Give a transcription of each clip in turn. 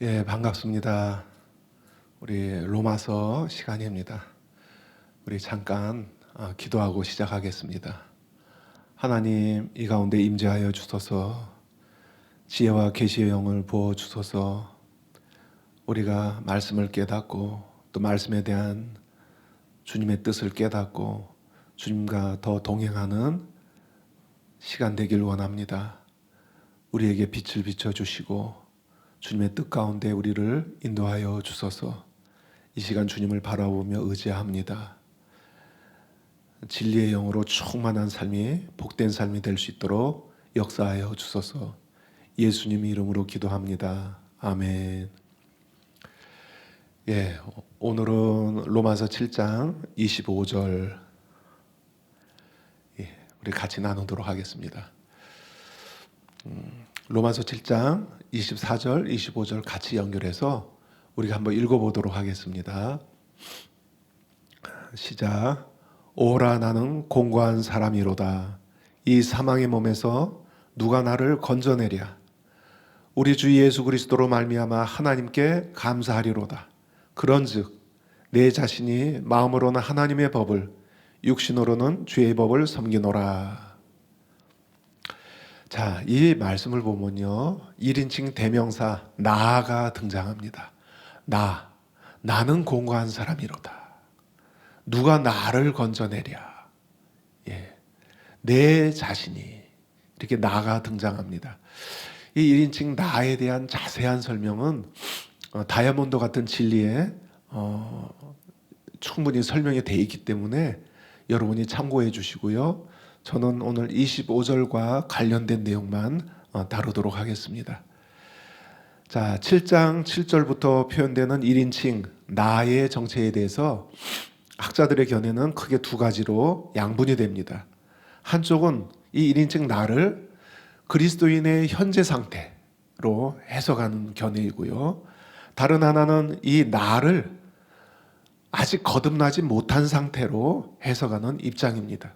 예, 반갑습니다. 우리 로마서 시간입니다. 우리 잠깐 기도하고 시작하겠습니다. 하나님, 이 가운데 임재하여 주소서, 지혜와 계시의 영을 부어 주소서. 우리가 말씀을 깨닫고 또 말씀에 대한 주님의 뜻을 깨닫고 주님과 더 동행하는 시간 되길 원합니다. 우리에게 빛을 비춰주시고 주님의 뜻 가운데 우리를 인도하여 주소서. 이 시간 주님을 바라보며 의지합니다. 진리의 영으로 충만한 삶이 복된 삶이 될 수 있도록 역사하여 주소서. 예수님 이름으로 기도합니다. 아멘. 예, 오늘은 로마서 7장 25절 우리 같이 나누도록 하겠습니다. 로마서 7장 24절, 25절 같이 연결해서 우리가 한번 읽어보도록 하겠습니다. 시작. 오라, 나는 공고한 사람이로다. 이 사망의 몸에서 누가 나를 건져내랴. 우리 주 예수 그리스도로 말미암아 하나님께 감사하리로다. 그런즉 내 자신이 마음으로는 하나님의 법을, 육신으로는 죄의 법을 섬기노라. 자, 이 말씀을 보면요, 1인칭 대명사 나가 등장합니다. 나는 공고한 사람이로다. 누가 나를 건져내랴. 예, 내 자신이, 이렇게 나가 등장합니다. 이 1인칭 나에 대한 자세한 설명은 다이아몬드 같은 진리에 충분히 설명이 되어 있기 때문에 여러분이 참고해 주시고요. 저는 오늘 25절과 관련된 내용만 다루도록 하겠습니다. 자, 7장 7절부터 표현되는 1인칭 나의 정체에 대해서 학자들의 견해는 크게 두 가지로 양분이 됩니다. 한쪽은 이 1인칭 나를 그리스도인의 현재 상태로 해석하는 견해이고요. 다른 하나는 이 나를 아직 거듭나지 못한 상태로 해석하는 입장입니다.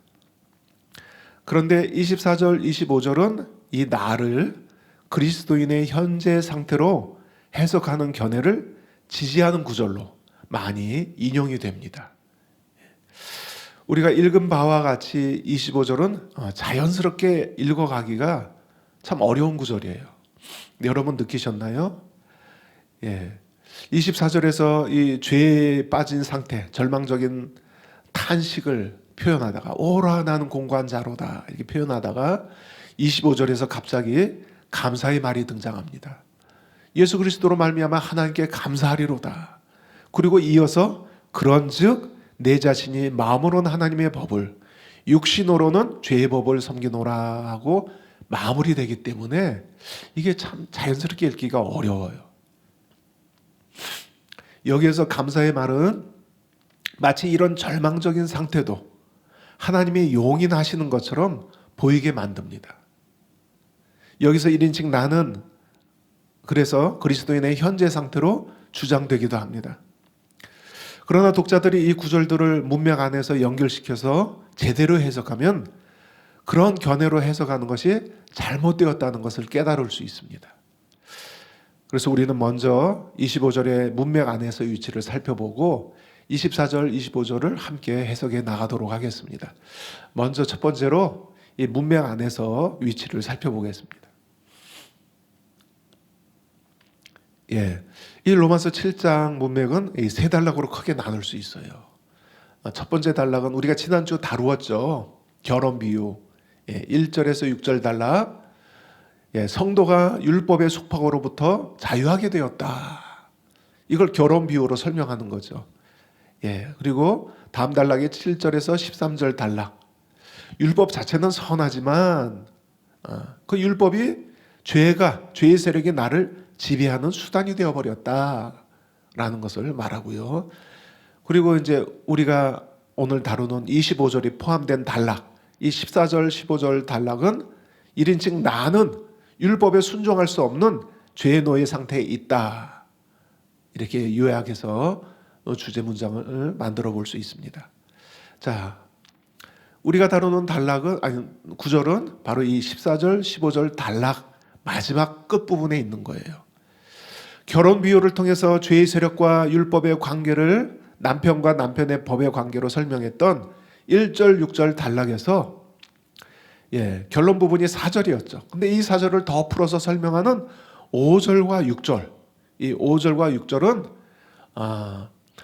그런데 24절, 25절은 이 나를 그리스도인의 현재 상태로 해석하는 견해를 지지하는 구절로 많이 인용이 됩니다. 우리가 읽은 바와 같이 25절은 자연스럽게 읽어가기가 참 어려운 구절이에요. 여러분 느끼셨나요? 예. 24절에서 이 죄에 빠진 상태, 절망적인 탄식을 표현하다가 오라, 나는 공고한 자로다 이렇게 표현하다가 25절에서 갑자기 감사의 말이 등장합니다. 예수 그리스도로 말미암아 하나님께 감사하리로다. 그리고 이어서 그런즉 내 자신이 마음으로는 하나님의 법을, 육신으로는 죄의 법을 섬기노라 하고 마무리되기 때문에 이게 참 자연스럽게 읽기가 어려워요. 여기에서 감사의 말은 마치 이런 절망적인 상태도 하나님의 용인하시는 것처럼 보이게 만듭니다. 여기서 1인칭 나는 그래서 그리스도인의 현재 상태로 주장되기도 합니다. 그러나 독자들이 이 구절들을 문맥 안에서 연결시켜서 제대로 해석하면 그런 견해로 해석하는 것이 잘못되었다는 것을 깨달을 수 있습니다. 그래서 우리는 먼저 25절의 문맥 안에서 위치를 살펴보고 24절, 25절을 함께 해석해 나가도록 하겠습니다. 먼저 첫 번째로 이 문맥 안에서 위치를 살펴보겠습니다. 예, 이 로마서 7장 문맥은 이 세 단락으로 크게 나눌 수 있어요. 첫 번째 단락은 우리가 지난주 다루었죠. 결혼 비유. 1절에서 6절 단락. 성도가 율법의 속박으로부터 자유하게 되었다. 이걸 결혼 비유로 설명하는 거죠. 그리고 다음 단락의 7절에서 13절 단락. 율법 자체는 선하지만 그 율법이 죄의 세력이 나를 지배하는 수단이 되어버렸다라는 것을 말하고요. 그리고 이제 우리가 오늘 다루는 25절이 포함된 단락, 이 14절, 15절 단락은 1인칭 나는 율법에 순종할 수 없는 죄의 노예 상태에 있다. 이렇게 요약해서 주제 문장을 만들어 볼 수 있습니다. 자, 우리가 다루는 구절은 바로 이 14절, 15절 단락 마지막 끝부분에 있는 거예요. 결혼 비유를 통해서 죄의 세력과 율법의 관계를 남편과 남편의 법의 관계로 설명했던 1절, 6절 단락에서 결론 부분이 4절이었죠. 근데 이 4절을 더 풀어서 설명하는 5절과 6절, 이 5절과 6절은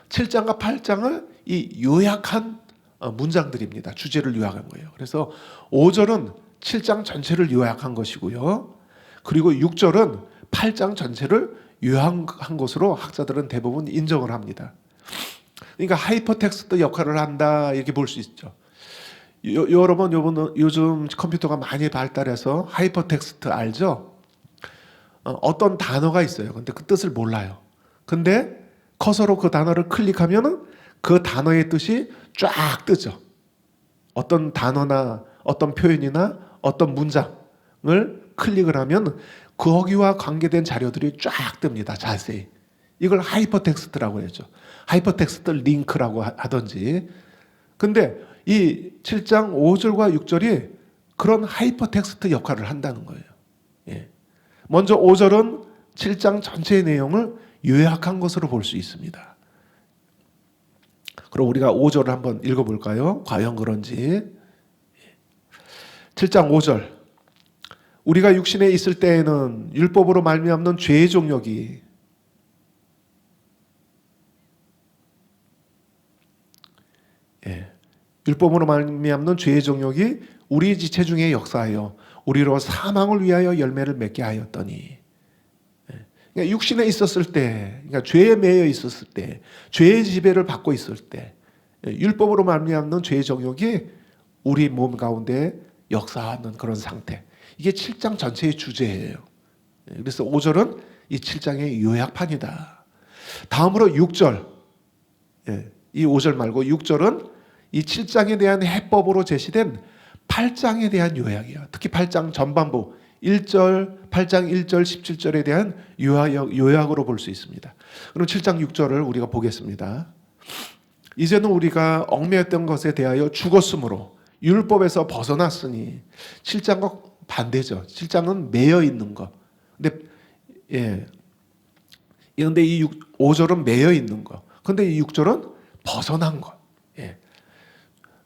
7장과 8장을 이 요약한 문장들입니다. 주제를 요약한 거예요. 그래서 5절은 7장 전체를 요약한 것이고요. 그리고 6절은 8장 전체를 요약한 것으로 학자들은 대부분 인정을 합니다. 그러니까 하이퍼텍스트 역할을 한다 이렇게 볼 수 있죠. 여러분 요즘 컴퓨터가 많이 발달해서 하이퍼텍스트 알죠? 어떤 단어가 있어요. 근데 그 뜻을 몰라요. 근데 커서로 그 단어를 클릭하면은 그 단어의 뜻이 쫙 뜨죠. 어떤 단어나 어떤 표현이나 어떤 문장을 클릭을 하면 거기와 관계된 자료들이 쫙 뜹니다. 자세히. 이걸 하이퍼텍스트라고 하죠. 하이퍼텍스트 링크라고 하든지. 근데 이 7장 5절과 6절이 그런 하이퍼텍스트 역할을 한다는 거예요. 먼저 5절은 7장 전체의 내용을 요약한 것으로 볼 수 있습니다. 그럼 우리가 5절을 한번 읽어볼까요? 과연 그런지. 7장 5절. 우리가 육신에 있을 때에는 율법으로 말미암는 죄의 종력이 율법으로 말미암는 죄의 종력이 우리 지체 중에 역사하여 우리로 사망을 위하여 열매를 맺게 하였더니. 그러니까 육신에 있었을 때, 그러니까 죄에 매여 있었을 때, 죄의 지배를 받고 있을 때, 율법으로 말미암는 죄의 정욕이 우리 몸 가운데 역사하는 그런 상태. 이게 7장 전체의 주제예요. 그래서 5절은 이 7장의 요약판이다. 다음으로 6절. 이 5절 말고 6절은 이 7장에 대한 해법으로 제시된 8장에 대한 요약이에요. 특히 8장 전반부 8장 1절 17절에 대한 요약으로 볼 수 있습니다. 그럼 7장 6절을 우리가 보겠습니다. 이제는 우리가 얽매였던 것에 대하여 죽었으므로 율법에서 벗어났으니. 7장과 반대죠. 7장은 매여 있는 것. 근데 이 5절은 매여 있는 것. 근데 이 6절은 벗어난 것.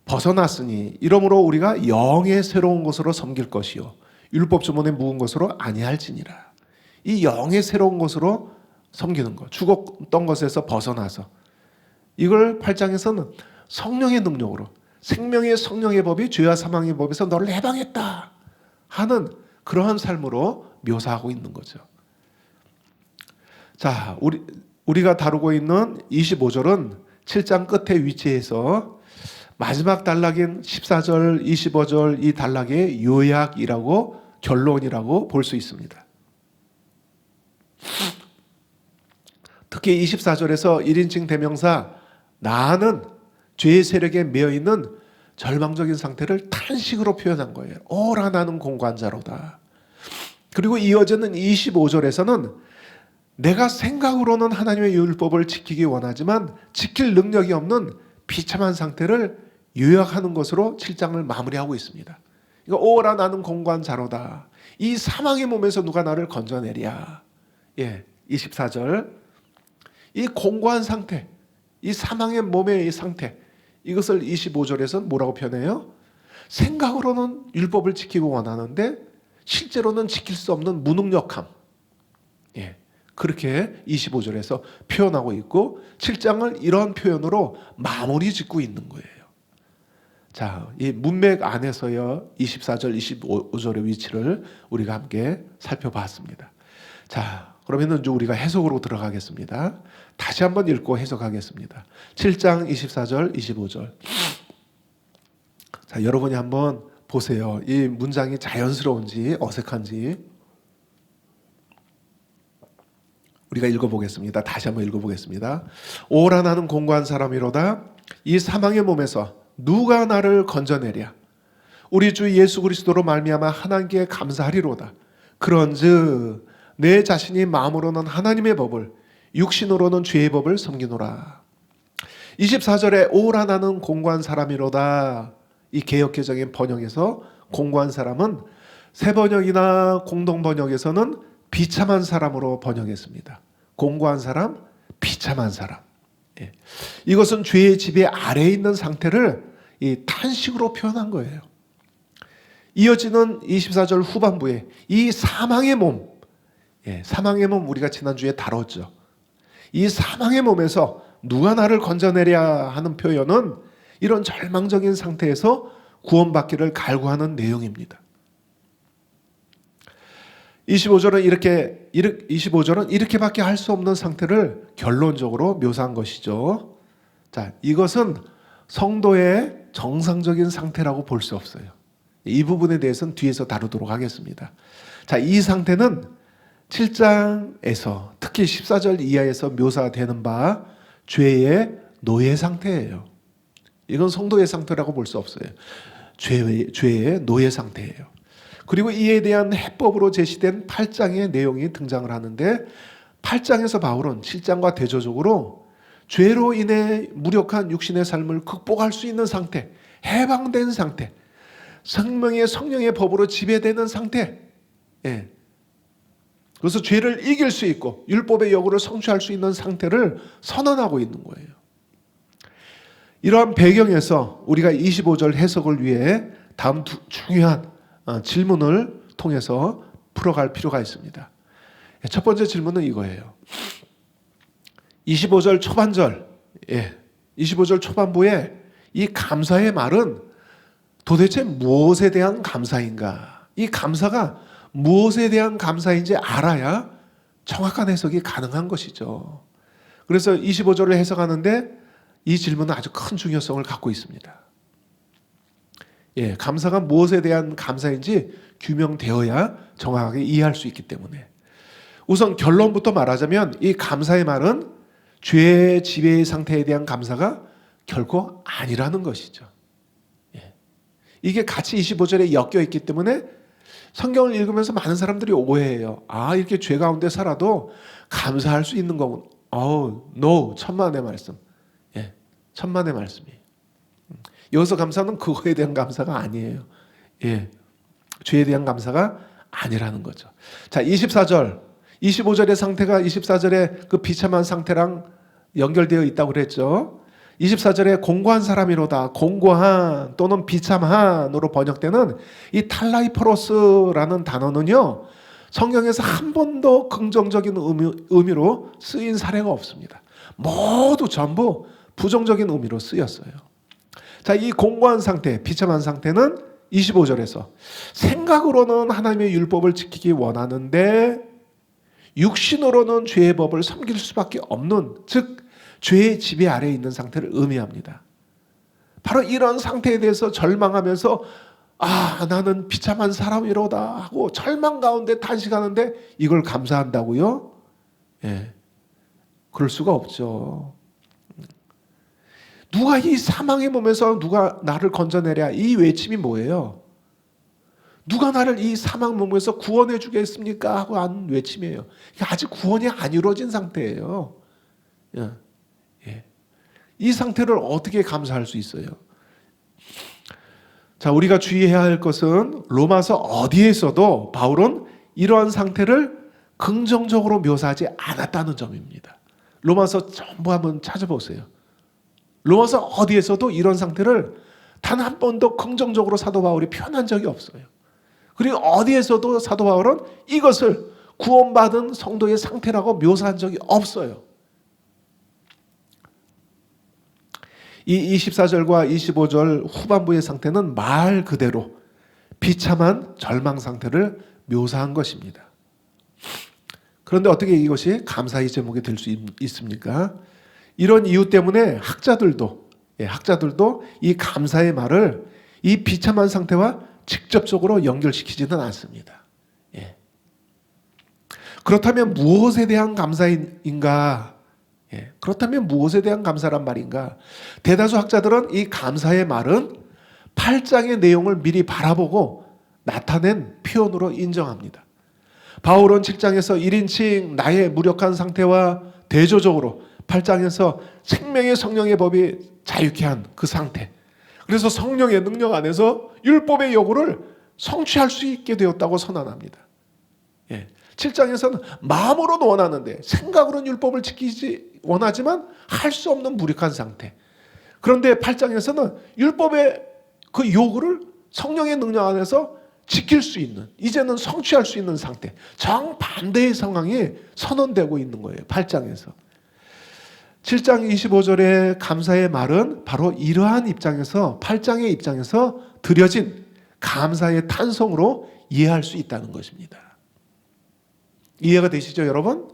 벗어났으니 이러므로 우리가 영의 새로운 것으로 섬길 것이요 율법 주문에 묵은 것으로 아니할지니라. 이 영의 새로운 것으로 섬기는 것, 죽었던 것에서 벗어나서, 이걸 8장에서는 성령의 능력으로, 생명의 성령의 법이 죄와 사망의 법에서 너를 해방했다 하는 그러한 삶으로 묘사하고 있는 거죠. 자, 우리가 다루고 있는 25절은 7장 끝에 위치해서 마지막 단락인 14절, 25절 이 단락의 요약이라고, 결론이라고 볼 수 있습니다. 특히 24절에서 1인칭 대명사 나는 죄의 세력에 매여 있는 절망적인 상태를 탄식으로 표현한 거예요. 오라 나는 공고한 자로다. 그리고 이어지는 25절에서는 내가 생각으로는 하나님의 율법을 지키기 원하지만 지킬 능력이 없는 비참한 상태를 요약하는 것으로 7장을 마무리하고 있습니다. 그러니까 오라 나는 공고한 자로다. 이 사망의 몸에서 누가 나를 건져내랴. 24절. 이 공고한 상태, 이 사망의 몸의 이 상태, 이것을 25절에서 뭐라고 표현해요? 생각으로는 율법을 지키기 원하는데 실제로는 지킬 수 없는 무능력함. 그렇게 25절에서 표현하고 있고 7장을 이런 표현으로 마무리 짓고 있는 거예요. 자, 이 문맥 안에서요 24절, 25절의 위치를 우리가 함께 살펴봤습니다. 자, 그러면 이제 우리가 해석으로 들어가겠습니다. 다시 한번 읽고 해석하겠습니다. 7장 24절, 25절. 자, 여러분이 한번 보세요. 이 문장이 자연스러운지 어색한지. 우리가 읽어보겠습니다. 다시 한번 읽어보겠습니다. 오라 나는 공고한 사람이로다. 이 사망의 몸에서 누가 나를 건져내랴. 우리 주 예수 그리스도로 말미암아 하나님께 감사하리로다. 그런즉 내 자신이 마음으로는 하나님의 법을, 육신으로는 죄의 법을 섬기노라. 24절에 오라 나는 공고한 사람이로다. 이 개역개정의 번역에서 공고한 사람은 새 번역이나 공동 번역에서는 비참한 사람으로 번역했습니다. 공고한 사람, 비참한 사람. 예. 이것은 죄의 지배 아래에 있는 상태를 이 탄식으로 표현한 거예요. 이어지는 24절 후반부에 이 사망의 몸, 사망의 몸 우리가 지난주에 다뤘죠. 이 사망의 몸에서 누가 나를 건져내랴 하는 표현은 이런 절망적인 상태에서 구원받기를 갈구하는 내용입니다. 25절은 이렇게밖에 할 수 없는 상태를 결론적으로 묘사한 것이죠. 자, 이것은 성도의 정상적인 상태라고 볼 수 없어요. 이 부분에 대해서는 뒤에서 다루도록 하겠습니다. 자, 이 상태는 7장에서 특히 14절 이하에서 묘사되는 바 죄의 노예 상태예요. 이건 성도의 상태라고 볼 수 없어요. 죄의 노예 상태예요. 그리고 이에 대한 해법으로 제시된 8장의 내용이 등장을 하는데 8장에서 바울은 7장과 대조적으로 죄로 인해 무력한 육신의 삶을 극복할 수 있는 상태, 해방된 상태, 생명의 성령의 법으로 지배되는 상태, 그래서 죄를 이길 수 있고 율법의 yo구를 성취할 수 있는 상태를 선언하고 있는 거예요. 이러한 배경에서 우리가 25절 해석을 위해 다음 중요한 질문을 통해서 풀어갈 필요가 있습니다. 첫 번째 질문은 이거예요. 25절 초반절, 25절 초반부에 이 감사의 말은 도대체 무엇에 대한 감사인가? 이 감사가 무엇에 대한 감사인지 알아야 정확한 해석이 가능한 것이죠. 그래서 25절을 해석하는데 이 질문은 아주 큰 중요성을 갖고 있습니다. 감사가 무엇에 대한 감사인지 규명되어야 정확하게 이해할 수 있기 때문에 우선 결론부터 말하자면 이 감사의 말은 죄의 지배의 상태에 대한 감사가 결코 아니라는 것이죠. 이게 같이 25절에 엮여 있기 때문에 성경을 읽으면서 많은 사람들이 오해해요. 아, 이렇게 죄 가운데 살아도 감사할 수 있는 거군. no, 천만의 말씀. 천만의 말씀이. 여기서 감사는 그거에 대한 감사가 아니에요. 죄에 대한 감사가 아니라는 거죠. 자, 24절, 25절의 상태가 24절의 그 비참한 상태랑 연결되어 있다고 그랬죠. 24절에 공고한 사람이로다, 공고한 또는 비참한으로 번역되는 이 탈라이포로스라는 단어는요, 성경에서 한 번도 긍정적인 의미로 쓰인 사례가 없습니다. 모두 전부 부정적인 의미로 쓰였어요. 자, 이 공고한 상태, 비참한 상태는 25절에서 생각으로는 하나님의 율법을 지키기 원하는데 육신으로는 죄의 법을 섬길 수밖에 없는, 즉 죄의 지배 아래에 있는 상태를 의미합니다. 바로 이런 상태에 대해서 절망하면서 나는 비참한 사람이로다 하고 절망 가운데 탄식하는데 이걸 감사한다고요? 그럴 수가 없죠. 누가 이 사망의 몸에서 누가 나를 건져내랴, 이 외침이 뭐예요? 누가 나를 이 사망 몸에서 구원해 주겠습니까? 하고 한 외침이에요. 아직 구원이 안 이루어진 상태예요. 이 상태를 어떻게 감사할 수 있어요? 자, 우리가 주의해야 할 것은 로마서 어디에서도 바울은 이러한 상태를 긍정적으로 묘사하지 않았다는 점입니다. 로마서 전부 한번 찾아보세요. 로마서 어디에서도 이런 상태를 단 한 번도 긍정적으로 사도 바울이 표현한 적이 없어요. 그리고 어디에서도 사도 바울은 이것을 구원받은 성도의 상태라고 묘사한 적이 없어요. 이 24절과 25절 후반부의 상태는 말 그대로 비참한 절망 상태를 묘사한 것입니다. 그런데 어떻게 이것이 감사의 제목이 될 수 있습니까? 이런 이유 때문에 학자들도 이 감사의 말을 이 비참한 상태와 직접적으로 연결시키지는 않습니다. 그렇다면 무엇에 대한 감사인가? 그렇다면 무엇에 대한 감사란 말인가? 대다수 학자들은 이 감사의 말은 8장의 내용을 미리 바라보고 나타낸 표현으로 인정합니다. 바울은 7장에서 1인칭 나의 무력한 상태와 대조적으로 8장에서 생명의 성령의 법이 자유케 한 그 상태, 그래서 성령의 능력 안에서 율법의 요구를 성취할 수 있게 되었다고 선언합니다. 7장에서는 마음으로는 원하는데 생각으로는 율법을 지키지 원하지만 할 수 없는 무력한 상태. 그런데 8장에서는 율법의 그 요구를 성령의 능력 안에서 지킬 수 있는, 이제는 성취할 수 있는 상태, 정반대의 상황이 선언되고 있는 거예요. 8장에서. 7장 25절의 감사의 말은 바로 이러한 입장에서, 8장의 입장에서 드려진 감사의 탄성으로 이해할 수 있다는 것입니다. 이해가 되시죠, 여러분?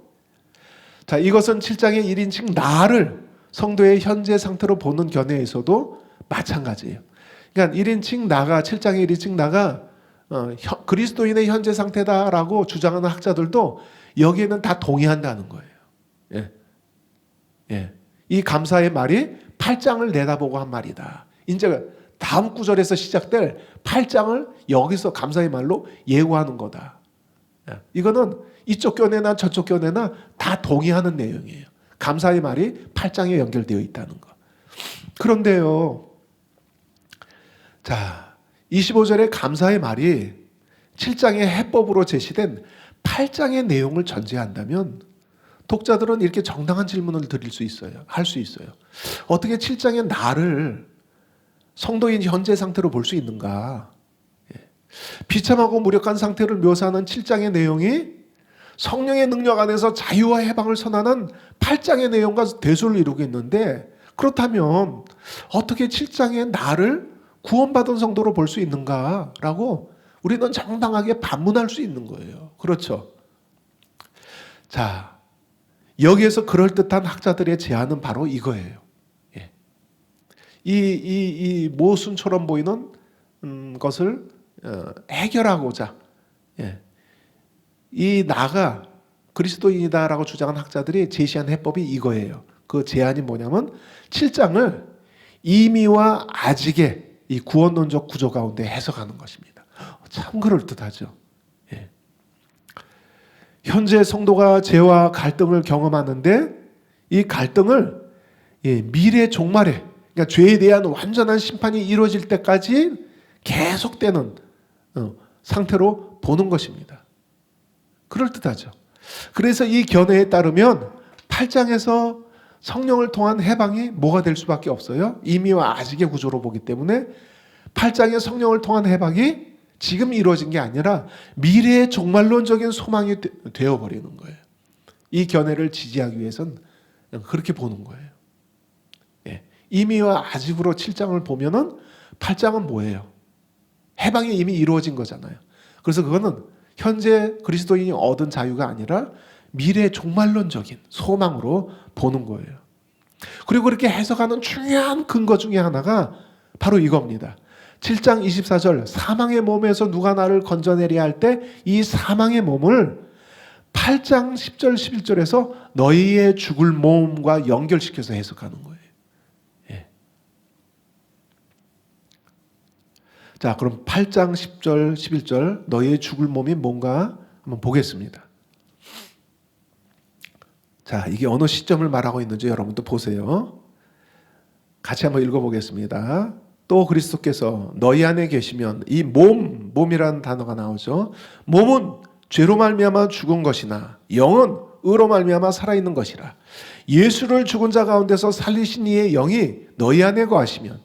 자, 이것은 7장의 1인칭 나를 성도의 현재 상태로 보는 견해에서도 마찬가지예요. 그러니까 1인칭 나가, 7장의 1인칭 나가 그리스도인의 현재 상태다라고 주장하는 학자들도 여기에는 다 동의한다는 거예요. 예. 예. 이 감사의 말이 8장을 내다보고 한 말이다. 이제 다음 구절에서 시작될 8장을 여기서 감사의 말로 예고하는 거다. 예. 이거는 이쪽 견해나 저쪽 견해나 다 동의하는 내용이에요. 감사의 말이 8장에 연결되어 있다는 거. 그런데요, 자, 25절의 감사의 말이 7장의 해법으로 제시된 8장의 내용을 전제한다면 독자들은 이렇게 정당한 질문을 드릴 수 있어요. 할 수 있어요. 어떻게 7장의 나를 성도인 현재 상태로 볼 수 있는가? 비참하고 무력한 상태를 묘사하는 7장의 내용이 성령의 능력 안에서 자유와 해방을 선언하는 8장의 내용과 대조를 이루고 있는데, 그렇다면 어떻게 7장의 나를 구원받은 성도로 볼 수 있는가라고 우리는 정당하게 반문할 수 있는 거예요. 그렇죠? 자, 여기에서 그럴듯한 학자들의 제안은 바로 이거예요. 예. 이 모순처럼 보이는 것을 해결하고자, 예. 이 나가 그리스도인이다라고 주장한 학자들이 제시한 해법이 이거예요. 그 제안이 뭐냐면 7장을 이미와 아직의 이 구원론적 구조 가운데 해석하는 것입니다. 참 그럴듯하죠. 예. 현재 성도가 죄와 갈등을 경험하는데 이 갈등을 미래 종말에, 그러니까 죄에 대한 완전한 심판이 이루어질 때까지 계속되는 상태로 보는 것입니다. 그럴듯하죠. 그래서 이 견해에 따르면 8장에서 성령을 통한 해방이 뭐가 될 수밖에 없어요? 이미와 아직의 구조로 보기 때문에 8장의 성령을 통한 해방이 지금 이루어진 게 아니라 미래의 종말론적인 소망이 되어버리는 거예요. 이 견해를 지지하기 위해서는 그렇게 보는 거예요. 예. 이미와 아직으로 7장을 보면은 8장은 뭐예요? 해방이 이미 이루어진 거잖아요. 그래서 그거는 현재 그리스도인이 얻은 자유가 아니라 미래 종말론적인 소망으로 보는 거예요. 그리고 그렇게 해석하는 중요한 근거 중에 하나가 바로 이겁니다. 7장 24절 사망의 몸에서 누가 나를 건져내려 할 때 이 사망의 몸을 8장 10절 11절에서 너희의 죽을 몸과 연결시켜서 해석하는 거예요. 예. 자, 그럼 8장 10절 11절 너희의 죽을 몸이 뭔가 한번 보겠습니다. 자, 이게 어느 시점을 말하고 있는지 여러분도 보세요. 같이 한번 읽어보겠습니다. 또 그리스도께서 너희 안에 계시면 이 몸이라는 단어가 나오죠. 몸은 죄로 말미암아 죽은 것이나 영은 의로 말미암아 살아있는 것이라. 예수를 죽은 자 가운데서 살리신 이의 영이 너희 안에 거하시면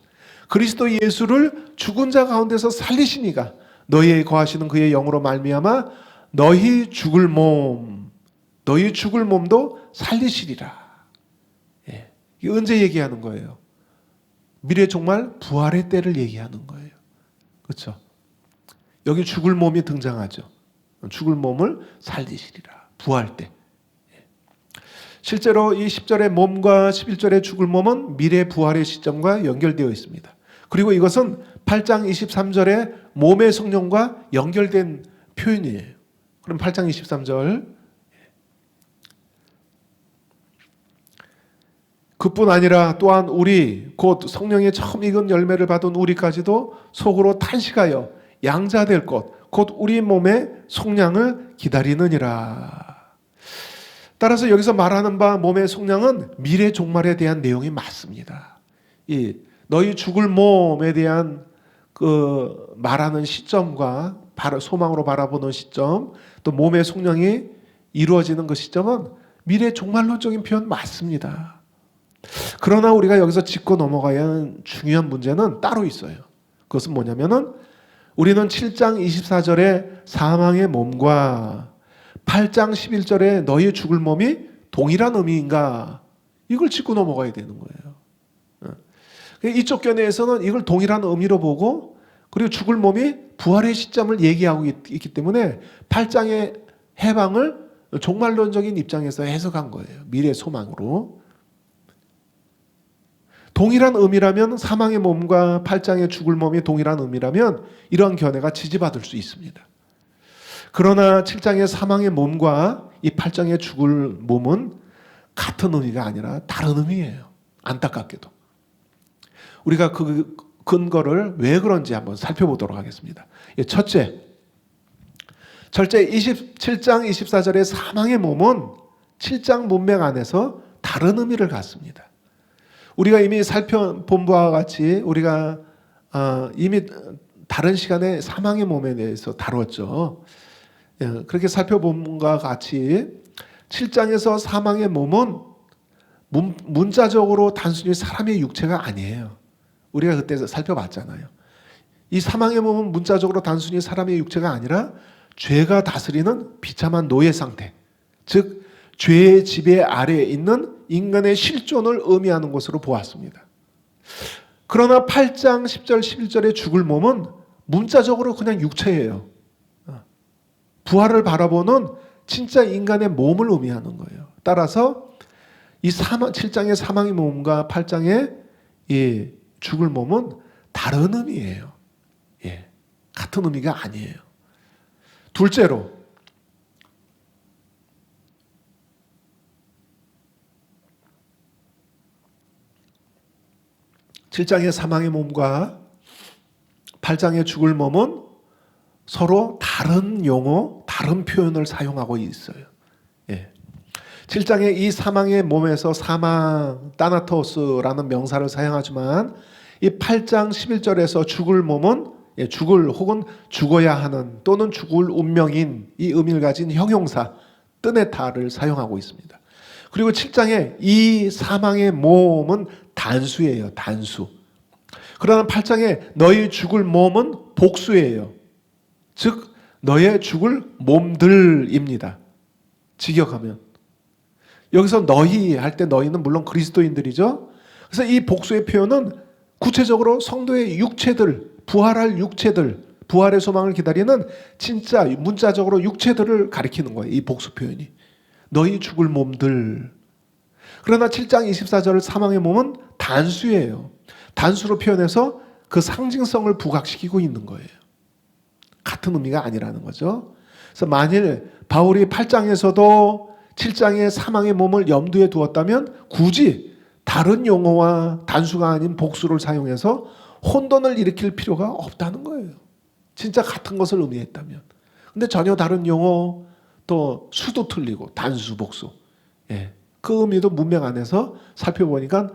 그리스도 예수를 죽은 자 가운데서 살리신 이가 너희에 거하시는 그의 영으로 말미암아 너희 죽을 몸도 살리시리라. 예. 이게 언제 얘기하는 거예요? 미래 종말 부활의 때를 얘기하는 거예요. 그렇죠? 여기 죽을 몸이 등장하죠. 죽을 몸을 살리시리라. 부활 때. 실제로 이 10절의 몸과 11절의 죽을 몸은 미래 부활의 시점과 연결되어 있습니다. 그리고 이것은 8장 23절의 몸의 성령과 연결된 표현이에요. 그럼 8장 23절 그뿐 아니라 또한 우리 곧 성령의 처음 익은 열매를 받은 우리까지도 속으로 탄식하여 양자될 것 곧 우리 몸의 속량을 기다리느니라. 따라서 여기서 말하는 바 몸의 속량은 미래 종말에 대한 내용이 맞습니다. 이 너희 죽을 몸에 대한 그 말하는 시점과 소망으로 바라보는 시점, 또 몸의 속량이 이루어지는 그 시점은 미래 종말론적인 표현 맞습니다. 그러나 우리가 여기서 짚고 넘어가야 하는 중요한 문제는 따로 있어요. 그것은 뭐냐면은 우리는 7장 24절의 사망의 몸과 8장 11절의 너희 죽을 몸이 동일한 의미인가? 이걸 짚고 넘어가야 되는 거예요. 이쪽 견해에서는 이걸 동일한 의미로 보고 그리고 죽을 몸이 부활의 시점을 얘기하고 있기 때문에 8장의 해방을 종말론적인 입장에서 해석한 거예요. 미래 소망으로. 동일한 의미라면 사망의 몸과 8장의 죽을 몸이 동일한 의미라면 이러한 견해가 지지받을 수 있습니다. 그러나 7장의 사망의 몸과 이 8장의 죽을 몸은 같은 의미가 아니라 다른 의미예요. 안타깝게도. 우리가 그 근거를 왜 그런지 한번 살펴보도록 하겠습니다. 첫째, 27장 24절의 사망의 몸은 7장 문맥 안에서 다른 의미를 갖습니다. 우리가 이미 살펴본 바와 같이 우리가 이미 다른 시간에 사망의 몸에 대해서 다뤘죠. 그렇게 살펴본 것과 같이 7장에서 사망의 몸은 문자적으로 단순히 사람의 육체가 아니에요. 우리가 그때 살펴봤잖아요. 이 사망의 몸은 문자적으로 단순히 사람의 육체가 아니라 죄가 다스리는 비참한 노예 상태, 즉 죄의 지배 아래에 있는 인간의 실존을 의미하는 것으로 보았습니다. 그러나 8장 10절 11절의 죽을 몸은 문자적으로 그냥 육체예요. 부활을 바라보는 진짜 인간의 몸을 의미하는 거예요. 따라서 이 7장의 사망의 몸과 8장의 이 죽을 몸은 다른 의미예요. 같은 의미가 아니에요. 둘째로, (7장의) 사망의 몸과 (8장의) 죽을 몸은 서로 다른 용어, 다른 표현을 사용하고 있어요. 7장의 이 사망의 몸에서 사망, 따나토스라는 명사를 사용하지만 이 8장 11절에서 죽을 몸은 죽을 혹은 죽어야 하는 또는 죽을 운명인 이 의미를 가진 형용사 뜨네타를 사용하고 있습니다. 그리고 7장의 이 사망의 몸은 단수예요. 단수. 그러나 8장의 너희 죽을 몸은 복수예요. 즉 너의 죽을 몸들입니다. 직역하면. 여기서 너희 할 때 너희는 물론 그리스도인들이죠. 그래서 이 복수의 표현은 구체적으로 성도의 육체들, 부활할 육체들, 부활의 소망을 기다리는 진짜 문자적으로 육체들을 가리키는 거예요. 이 복수 표현이. 너희 죽을 몸들. 그러나 7장 24절 사망의 몸은 단수예요. 단수로 표현해서 그 상징성을 부각시키고 있는 거예요. 같은 의미가 아니라는 거죠. 그래서 만일 바울이 8장에서도 7장의 사망의 몸을 염두에 두었다면 굳이 다른 용어와 단수가 아닌 복수를 사용해서 혼돈을 일으킬 필요가 없다는 거예요. 진짜 같은 것을 의미했다면. 근데 전혀 다른 용어, 또 수도 틀리고 단수, 복수. 그 의미도 문맥 안에서 살펴보니까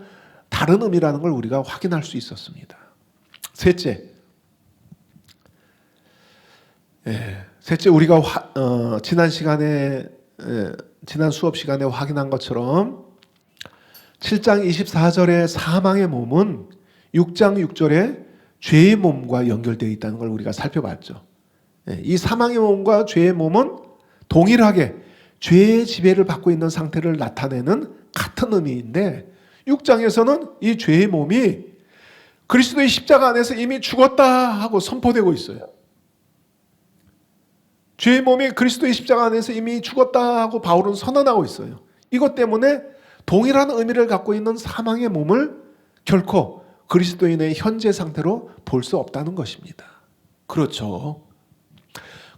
다른 의미라는 걸 우리가 확인할 수 있었습니다. 셋째, 우리가 지난 수업 시간에 확인한 것처럼 7장 24절의 사망의 몸은 6장 6절의 죄의 몸과 연결되어 있다는 걸 우리가 살펴봤죠. 이 사망의 몸과 죄의 몸은 동일하게 죄의 지배를 받고 있는 상태를 나타내는 같은 의미인데 6장에서는 이 죄의 몸이 그리스도의 십자가 안에서 이미 죽었다 하고 선포되고 있어요. 죄의 몸이 그리스도의 십자가 안에서 이미 죽었다 하고 바울은 선언하고 있어요. 이것 때문에 동일한 의미를 갖고 있는 사망의 몸을 결코 그리스도인의 현재 상태로 볼 수 없다는 것입니다. 그렇죠.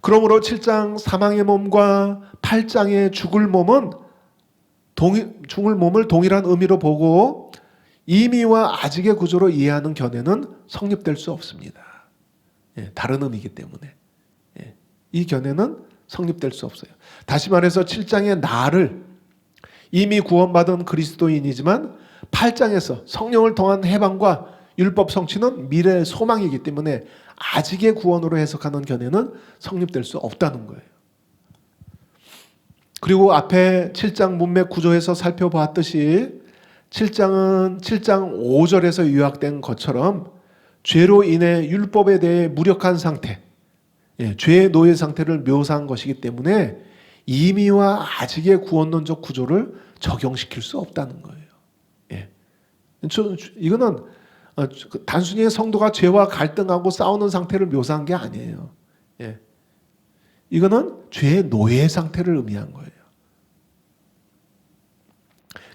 그러므로 7장 사망의 몸과 8장의 죽을 몸은 죽을 몸을 동일한 의미로 보고 이미와 아직의 구조로 이해하는 견해는 성립될 수 없습니다. 다른 의미이기 때문에. 이 견해는 성립될 수 없어요. 다시 말해서 7장의 나를 이미 구원받은 그리스도인이지만 8장에서 성령을 통한 해방과 율법 성취는 미래의 소망이기 때문에 아직의 구원으로 해석하는 견해는 성립될 수 없다는 거예요. 그리고 앞에 7장 문맥 구조에서 살펴보았듯이 7장은 7장 5절에서 요약된 것처럼 죄로 인해 율법에 대해 무력한 상태, 죄의 노예 상태를 묘사한 것이기 때문에 임의와 아직의 구원론적 구조를 적용시킬 수 없다는 거예요. 이거는 단순히 성도가 죄와 갈등하고 싸우는 상태를 묘사한 게 아니에요. 이거는 죄의 노예 상태를 의미한 거예요.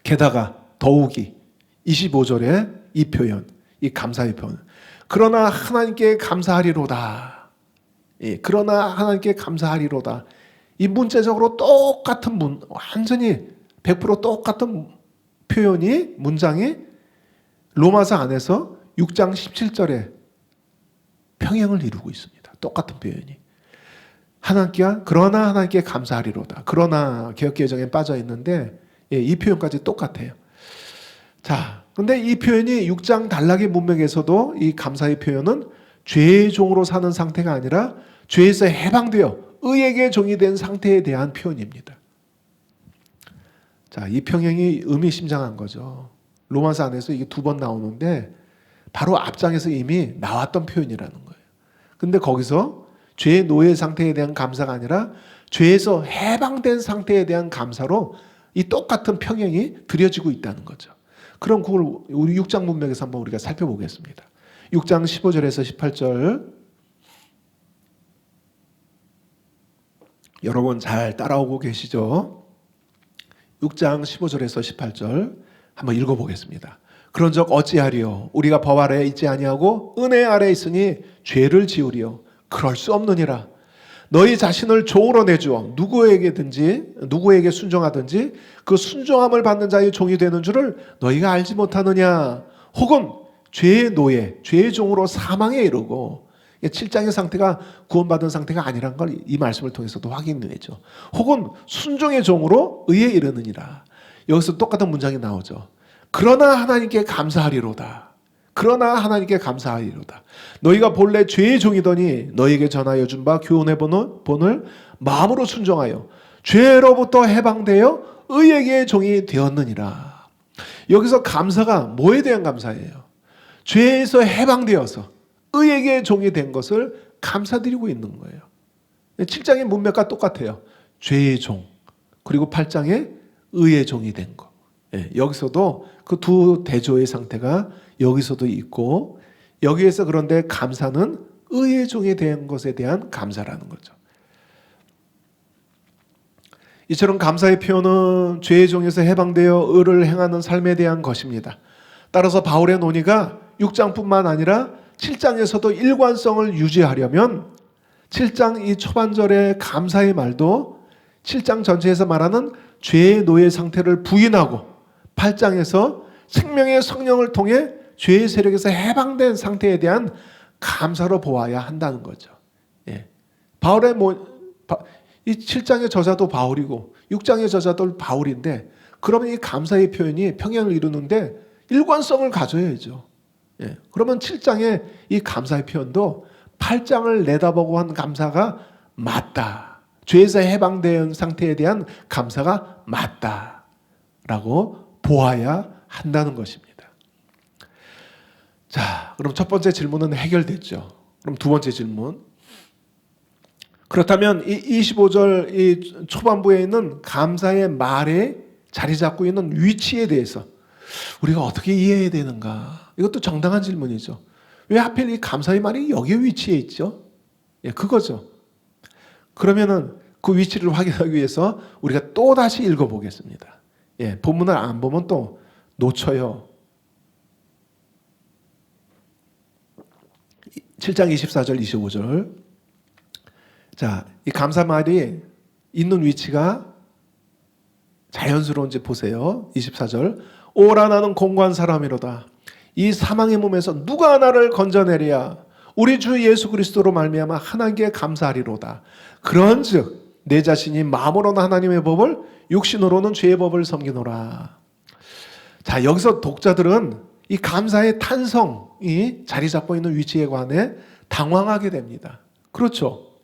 게다가 더욱이 25절에 이 표현, 이 감사의 표현. 그러나 하나님께 감사하리로다. 그러나 하나님께 감사하리로다. 이 문자적으로 똑같은 완전히 100% 똑같은 표현이, 문장이 로마서 안에서 6장 17절에 평행을 이루고 있습니다. 똑같은 표현이. 그러나 하나님께 감사하리로다. 그러나 개역개정에 빠져 있는데 이 표현까지 똑같아요. 자, 그런데 이 표현이 6장 단락의 문맥에서도 이 감사의 표현은 죄의 종으로 사는 상태가 아니라 죄에서 해방되어 의에게 종이 된 상태에 대한 표현입니다. 자, 이 평행이 의미심장한 거죠. 로마서 안에서 이게 2번 나오는데 바로 앞장에서 이미 나왔던 표현이라는 거예요. 근데 거기서 죄의 노예 상태에 대한 감사가 아니라 죄에서 해방된 상태에 대한 감사로 이 똑같은 평행이 드려지고 있다는 거죠. 그럼 그걸 우리 6장 문맥에서 한번 우리가 살펴보겠습니다. 6장 15절에서 18절 여러분 잘 따라오고 계시죠? 6장 15절에서 18절 한번 읽어보겠습니다. 그런즉 어찌하리요? 우리가 법 아래에 있지 아니하고 은혜 아래에 있으니 죄를 지으리요? 그럴 수 없느니라. 너희 자신을 종으로 내주어 누구에게 순종하든지 그 순종함을 받는 자의 종이 되는 줄을 너희가 알지 못하느냐? 혹은 죄의 노예, 죄의 종으로 사망에 이르고 7장의 상태가 구원받은 상태가 아니란 걸 이 말씀을 통해서도 확인되죠. 혹은 순종의 종으로 의에 이르느니라. 여기서 똑같은 문장이 나오죠. 그러나 하나님께 감사하리로다. 그러나 하나님께 감사하리로다. 너희가 본래 죄의 종이더니 너희에게 전하여 준 바 교훈의 본을 마음으로 순종하여 죄로부터 해방되어 의에게 종이 되었느니라. 여기서 감사가 뭐에 대한 감사예요? 죄에서 해방되어서 의에게 종이 된 것을 감사드리고 있는 거예요. 7장의 문맥과 똑같아요. 죄의 종, 그리고 8장의 의의 종이 된 것. 여기서도 그 두 대조의 상태가 여기서도 있고, 여기에서 그런데 감사는 의의 종이 된 것에 대한 감사라는 거죠. 이처럼 감사의 표현은 죄의 종에서 해방되어 의를 행하는 삶에 대한 것입니다. 따라서 바울의 논의가 6장뿐만 아니라 7장에서도 일관성을 유지하려면 7장 이 초반절의 감사의 말도 7장 전체에서 말하는 죄의 노예 상태를 부인하고 8장에서 생명의 성령을 통해 죄의 세력에서 해방된 상태에 대한 감사로 보아야 한다는 거죠. 바울의 이 7장의 저자도 바울이고 6장의 저자도 바울인데, 그러면 이 감사의 표현이 평행을 이루는데 일관성을 가져야죠. 그러면 7장의 이 감사의 표현도 8장을 내다보고 한 감사가 맞다. 죄에서 해방된 상태에 대한 감사가 맞다라고 보아야 한다는 것입니다. 자, 그럼 첫 번째 질문은 해결됐죠. 그럼 두 번째 질문. 그렇다면 이 25절 이 초반부에 있는 감사의 말에 자리 잡고 있는 위치에 대해서 우리가 어떻게 이해해야 되는가? 이것도 정당한 질문이죠. 왜 하필 이 감사의 말이 여기에 위치해 있죠? 그거죠. 그러면은 그 위치를 확인하기 위해서 우리가 또 다시 읽어보겠습니다. 본문을 안 보면 또 놓쳐요. 7장 24절 25절. 자, 이 감사 말이 있는 위치가 자연스러운지 보세요. 24절. 오라 나는 공고한 사람이로다. 이 사망의 몸에서 누가 나를 건져내랴. 우리 주 예수 그리스도로 말미암아 하나님께 감사하리로다. 그런즉 내 자신이 마음으로는 하나님의 법을, 육신으로는 죄의 법을 섬기노라. 자, 여기서 독자들은 이 감사의 탄성이 자리 잡고 있는 위치에 관해 당황하게 됩니다. 그렇죠?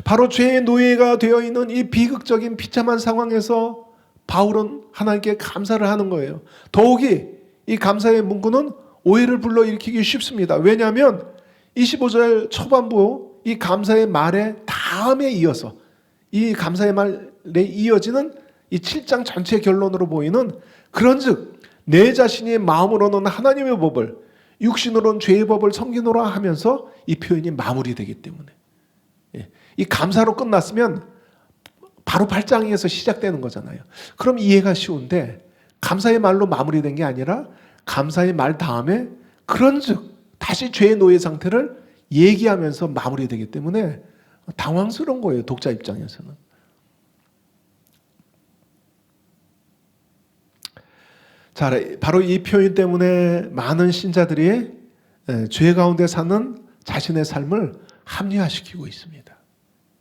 바로 죄의 노예가 되어 있는 이 비극적인 비참한 상황에서 바울은 하나님께 감사를 하는 거예요. 더욱이 이 감사의 문구는 오해를 불러일으키기 쉽습니다. 왜냐하면 25절 초반부 이 감사의 말에 다음에 이어서 이 감사의 말에 이어지는 이 7장 전체 결론으로 보이는 그런즉 내 자신이 마음으로는 하나님의 법을 육신으로는 죄의 법을 섬기노라 하면서 이 표현이 마무리되기 때문에 이 감사로 끝났으면 바로 8장에서 시작되는 거잖아요. 그럼 이해가 쉬운데 감사의 말로 마무리된 게 아니라 감사의 말 다음에 그런즉 다시 죄의 노예 상태를 얘기하면서 마무리되기 때문에 당황스러운 거예요. 독자 입장에서는. 자, 바로 이 표현 때문에 많은 신자들이 죄 가운데 사는 자신의 삶을 합리화시키고 있습니다.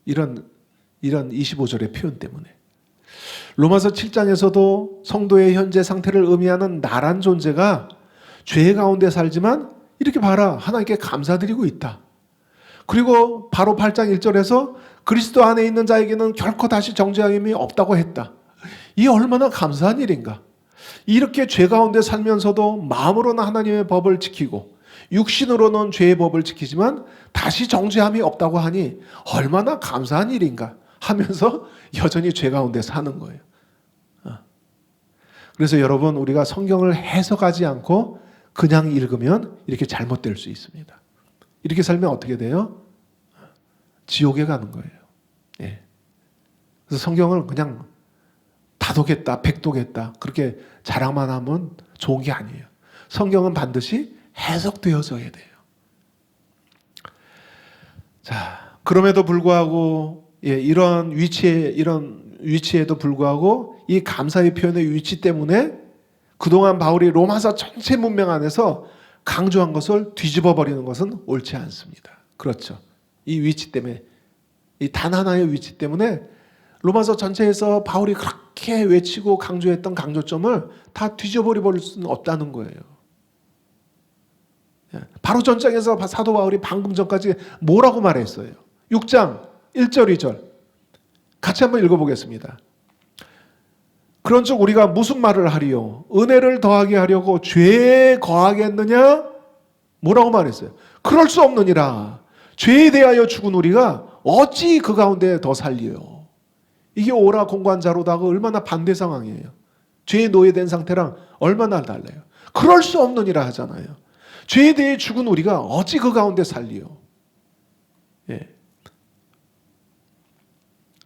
이런 25절의 표현 때문에. 로마서 7장에서도 성도의 현재 상태를 의미하는 나란 존재가 죄 가운데 살지만 이렇게 봐라, 하나님께 감사드리고 있다. 그리고 바로 8장 1절에서 그리스도 안에 있는 자에게는 결코 다시 정죄함이 없다고 했다. 이 얼마나 감사한 일인가. 이렇게 죄 가운데 살면서도 마음으로는 하나님의 법을 지키고 육신으로는 죄의 법을 지키지만 다시 정죄함이 없다고 하니 얼마나 감사한 일인가 하면서 여전히 죄 가운데 사는 거예요. 그래서 여러분, 우리가 성경을 해석하지 않고 그냥 읽으면 이렇게 잘못될 수 있습니다. 이렇게 살면 어떻게 돼요? 지옥에 가는 거예요. 예. 그래서 성경을 그냥 다독했다, 백독했다 그렇게 자랑만 하면 좋은 게 아니에요. 성경은 반드시 해석되어져야 돼요. 자, 그럼에도 불구하고 이런 위치에도 불구하고 이 감사의 표현의 위치 때문에 그동안 바울이 로마서 전체 문명 안에서 강조한 것을 뒤집어 버리는 것은 옳지 않습니다. 그렇죠. 이 위치 때문에, 이 단 하나의 위치 때문에 로마서 전체에서 바울이 그렇게 외치고 강조했던 강조점을 다 뒤져버릴 수는 없다는 거예요. 바로 전장에서 사도 바울이 방금 전까지 뭐라고 말했어요? 6장 1절 2절 같이 한번 읽어보겠습니다. 그런즉 우리가 무슨 말을 하리요? 은혜를 더하게 하려고 죄에 거하겠느냐? 뭐라고 말했어요? 그럴 수 없느니라. 죄에 대하여 죽은 우리가 어찌 그 가운데 더 살리요? 이게 오라 공관자로다가 얼마나 반대 상황이에요. 죄에 노예된 상태랑 얼마나 달라요. 그럴 수 없느니라 하잖아요. 죄에 대해 죽은 우리가 어찌 그 가운데 살리요? 예.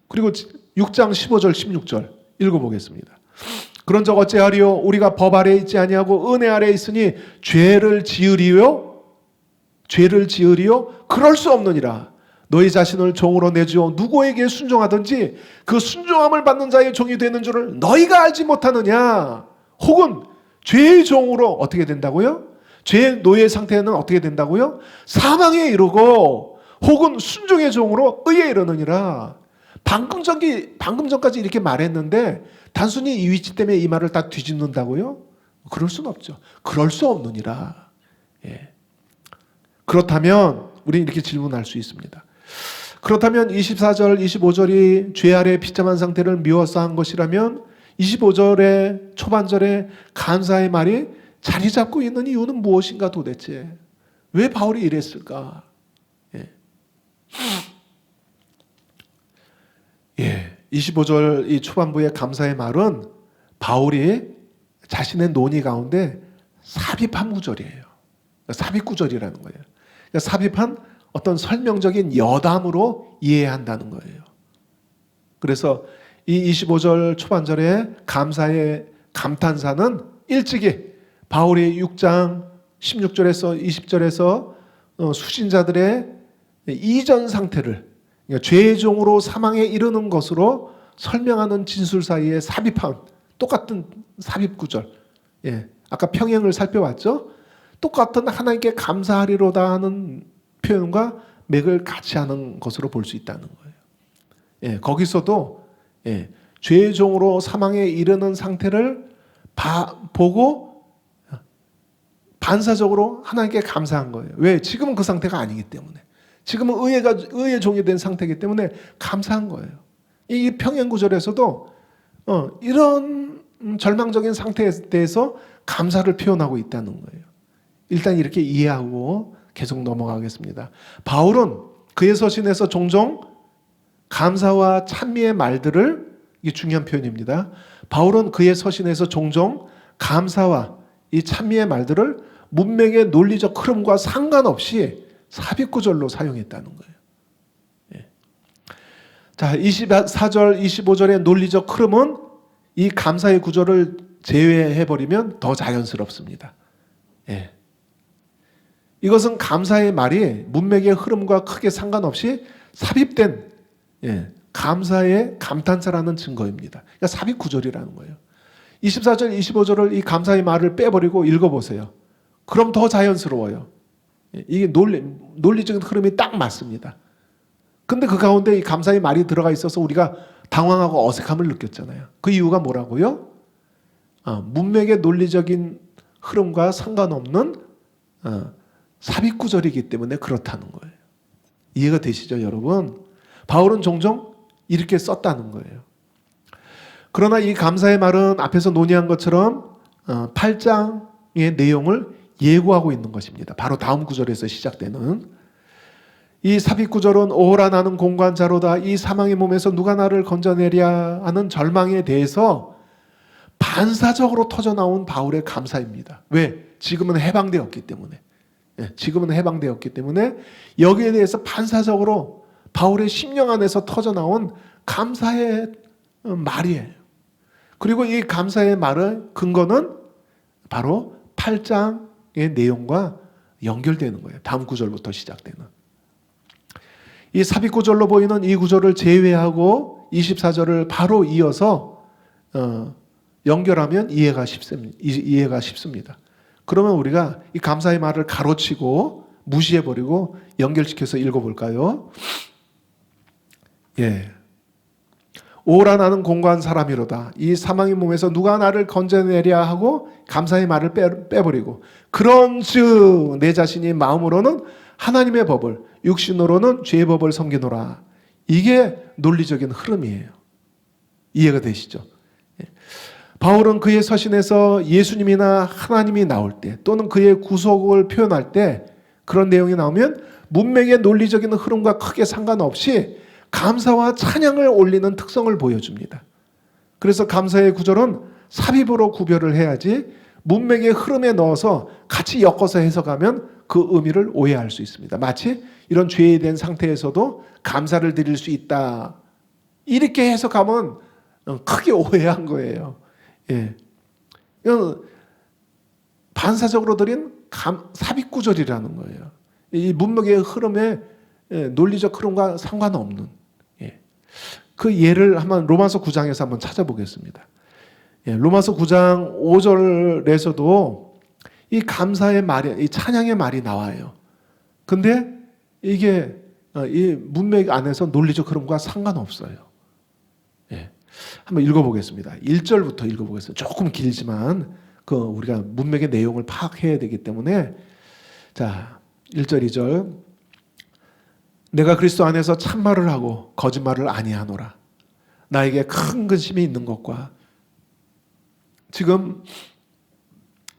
그리고 6장 15절 16절 읽어보겠습니다. 그런즉 어찌하리요? 우리가 법 아래에 있지 아니하고 은혜 아래에 있으니 죄를 지으리요? 죄를 지으리요? 그럴 수 없느니라. 너희 자신을 종으로 내주어 누구에게 순종하든지 그 순종함을 받는 자의 종이 되는 줄을 너희가 알지 못하느냐? 혹은 죄의 종으로 어떻게 된다고요? 죄의 노예 상태는 어떻게 된다고요? 사망에 이르고 혹은 순종의 종으로 의에 이르느니라. 방금 전까지 이렇게 말했는데 단순히 이 위치 때문에 이 말을 다 뒤집는다고요? 그럴 수는 없죠. 그럴 수 없느니라. 예. 그렇다면 우리는 이렇게 질문할 수 있습니다. 그렇다면 24절, 25절이 죄 아래 비참한 상태를 미워서 한 것이라면 25절의 초반절에 감사의 말이 자리 잡고 있는 이유는 무엇인가 도대체? 왜 바울이 이랬을까? 예. 25절 이 초반부의 감사의 말은 바울이 자신의 논의 가운데 삽입한 구절이에요. 삽입 구절이라는 거예요. 그러니까 삽입한 어떤 설명적인 여담으로 이해해야 한다는 거예요. 그래서 이 25절 초반절의 감사의 감탄사는 일찍이 바울이 6장 16절에서 20절에서 수신자들의 이전 상태를 그러니까 죄의 종으로 사망에 이르는 것으로 설명하는 진술 사이에 삽입한 똑같은 삽입 구절. 예, 아까 평행을 살펴봤죠? 똑같은 하나님께 감사하리로다 하는 표현과 맥을 같이 하는 것으로 볼 수 있다는 거예요. 예, 거기서도 죄의 종으로 사망에 이르는 상태를 보고 반사적으로 하나님께 감사한 거예요. 왜? 지금은 그 상태가 아니기 때문에. 지금은 의의 종이 된 상태이기 때문에 감사한 거예요. 이 평행구절에서도 이런 절망적인 상태에 대해서 감사를 표현하고 있다는 거예요. 일단 이렇게 이해하고 계속 넘어가겠습니다. 바울은 그의 서신에서 종종 감사와 찬미의 말들을, 이게 중요한 표현입니다. 바울은 그의 서신에서 종종 감사와 이 찬미의 말들을 문맥의 논리적 흐름과 상관없이 삽입구절로 사용했다는 거예요. 예. 자, 24절, 25절의 논리적 흐름은 이 감사의 구절을 제외해버리면 더 자연스럽습니다. 예. 이것은 감사의 말이 문맥의 흐름과 크게 상관없이 삽입된 감사의 감탄사라는 증거입니다. 그러니까 삽입 구절이라는 거예요. 24절, 25절을 이 감사의 말을 빼버리고 읽어보세요. 그럼 더 자연스러워요. 이게 논리적인 흐름이 딱 맞습니다. 근데 그 가운데 이 감사의 말이 들어가 있어서 우리가 당황하고 어색함을 느꼈잖아요. 그 이유가 뭐라고요? 문맥의 논리적인 흐름과 상관없는 삽입 구절이기 때문에 그렇다는 거예요. 이해가 되시죠, 여러분? 바울은 종종 이렇게 썼다는 거예요. 그러나 이 감사의 말은 앞에서 논의한 것처럼 8장의 내용을 예고하고 있는 것입니다. 바로 다음 구절에서 시작되는 이 삽입 구절은 오호라 나는 공관자로다, 이 사망의 몸에서 누가 나를 건져내랴 하는 절망에 대해서 반사적으로 터져나온 바울의 감사입니다. 왜? 지금은 해방되었기 때문에. 지금은 해방되었기 때문에 여기에 대해서 반사적으로 바울의 심령 안에서 터져나온 감사의 말이에요. 그리고 이 감사의 말의 근거는 바로 8장의 내용과 연결되는 거예요. 다음 구절부터 시작되는. 이 삽입 구절로 보이는 이 구절을 제외하고 24절을 바로 이어서 연결하면 이해가 쉽습니다. 그러면 우리가 이 감사의 말을 가로치고 무시해버리고 연결시켜서 읽어볼까요? 예. 오라 나는 공고한 사람이로다. 이 사망의 몸에서 누가 나를 건져내랴 하고 감사의 말을 빼버리고 그런즉 내 자신이 마음으로는 하나님의 법을 육신으로는 죄의 법을 섬기노라. 이게 논리적인 흐름이에요. 이해가 되시죠? 바울은 그의 서신에서 예수님이나 하나님이 나올 때 또는 그의 구속을 표현할 때 그런 내용이 나오면 문맥의 논리적인 흐름과 크게 상관없이 감사와 찬양을 올리는 특성을 보여줍니다. 그래서 감사의 구절은 삽입으로 구별을 해야지 문맥의 흐름에 넣어서 같이 엮어서 해석하면 그 의미를 오해할 수 있습니다. 마치 이런 죄에 대한 상태에서도 감사를 드릴 수 있다. 이렇게 해석하면 크게 오해한 거예요. 예. 반사적으로 드린 삽입 구절이라는 거예요. 이 문맥의 흐름에 논리적 흐름과 상관없는 그 예를 한번 로마서 9장에서 한번 찾아보겠습니다. 로마서 9장 5절에서도 이 감사의 말이, 이 찬양의 말이 나와요. 근데 이게 이 문맥 안에서 논리적 흐름과 상관없어요. 한번 읽어보겠습니다. 1절부터 읽어보겠습니다. 조금 길지만 우리가 문맥의 내용을 파악해야 되기 때문에 자, 1절, 2절 내가 그리스도 안에서 참말을 하고 거짓말을 아니하노라. 나에게 큰 근심이 있는 것과 지금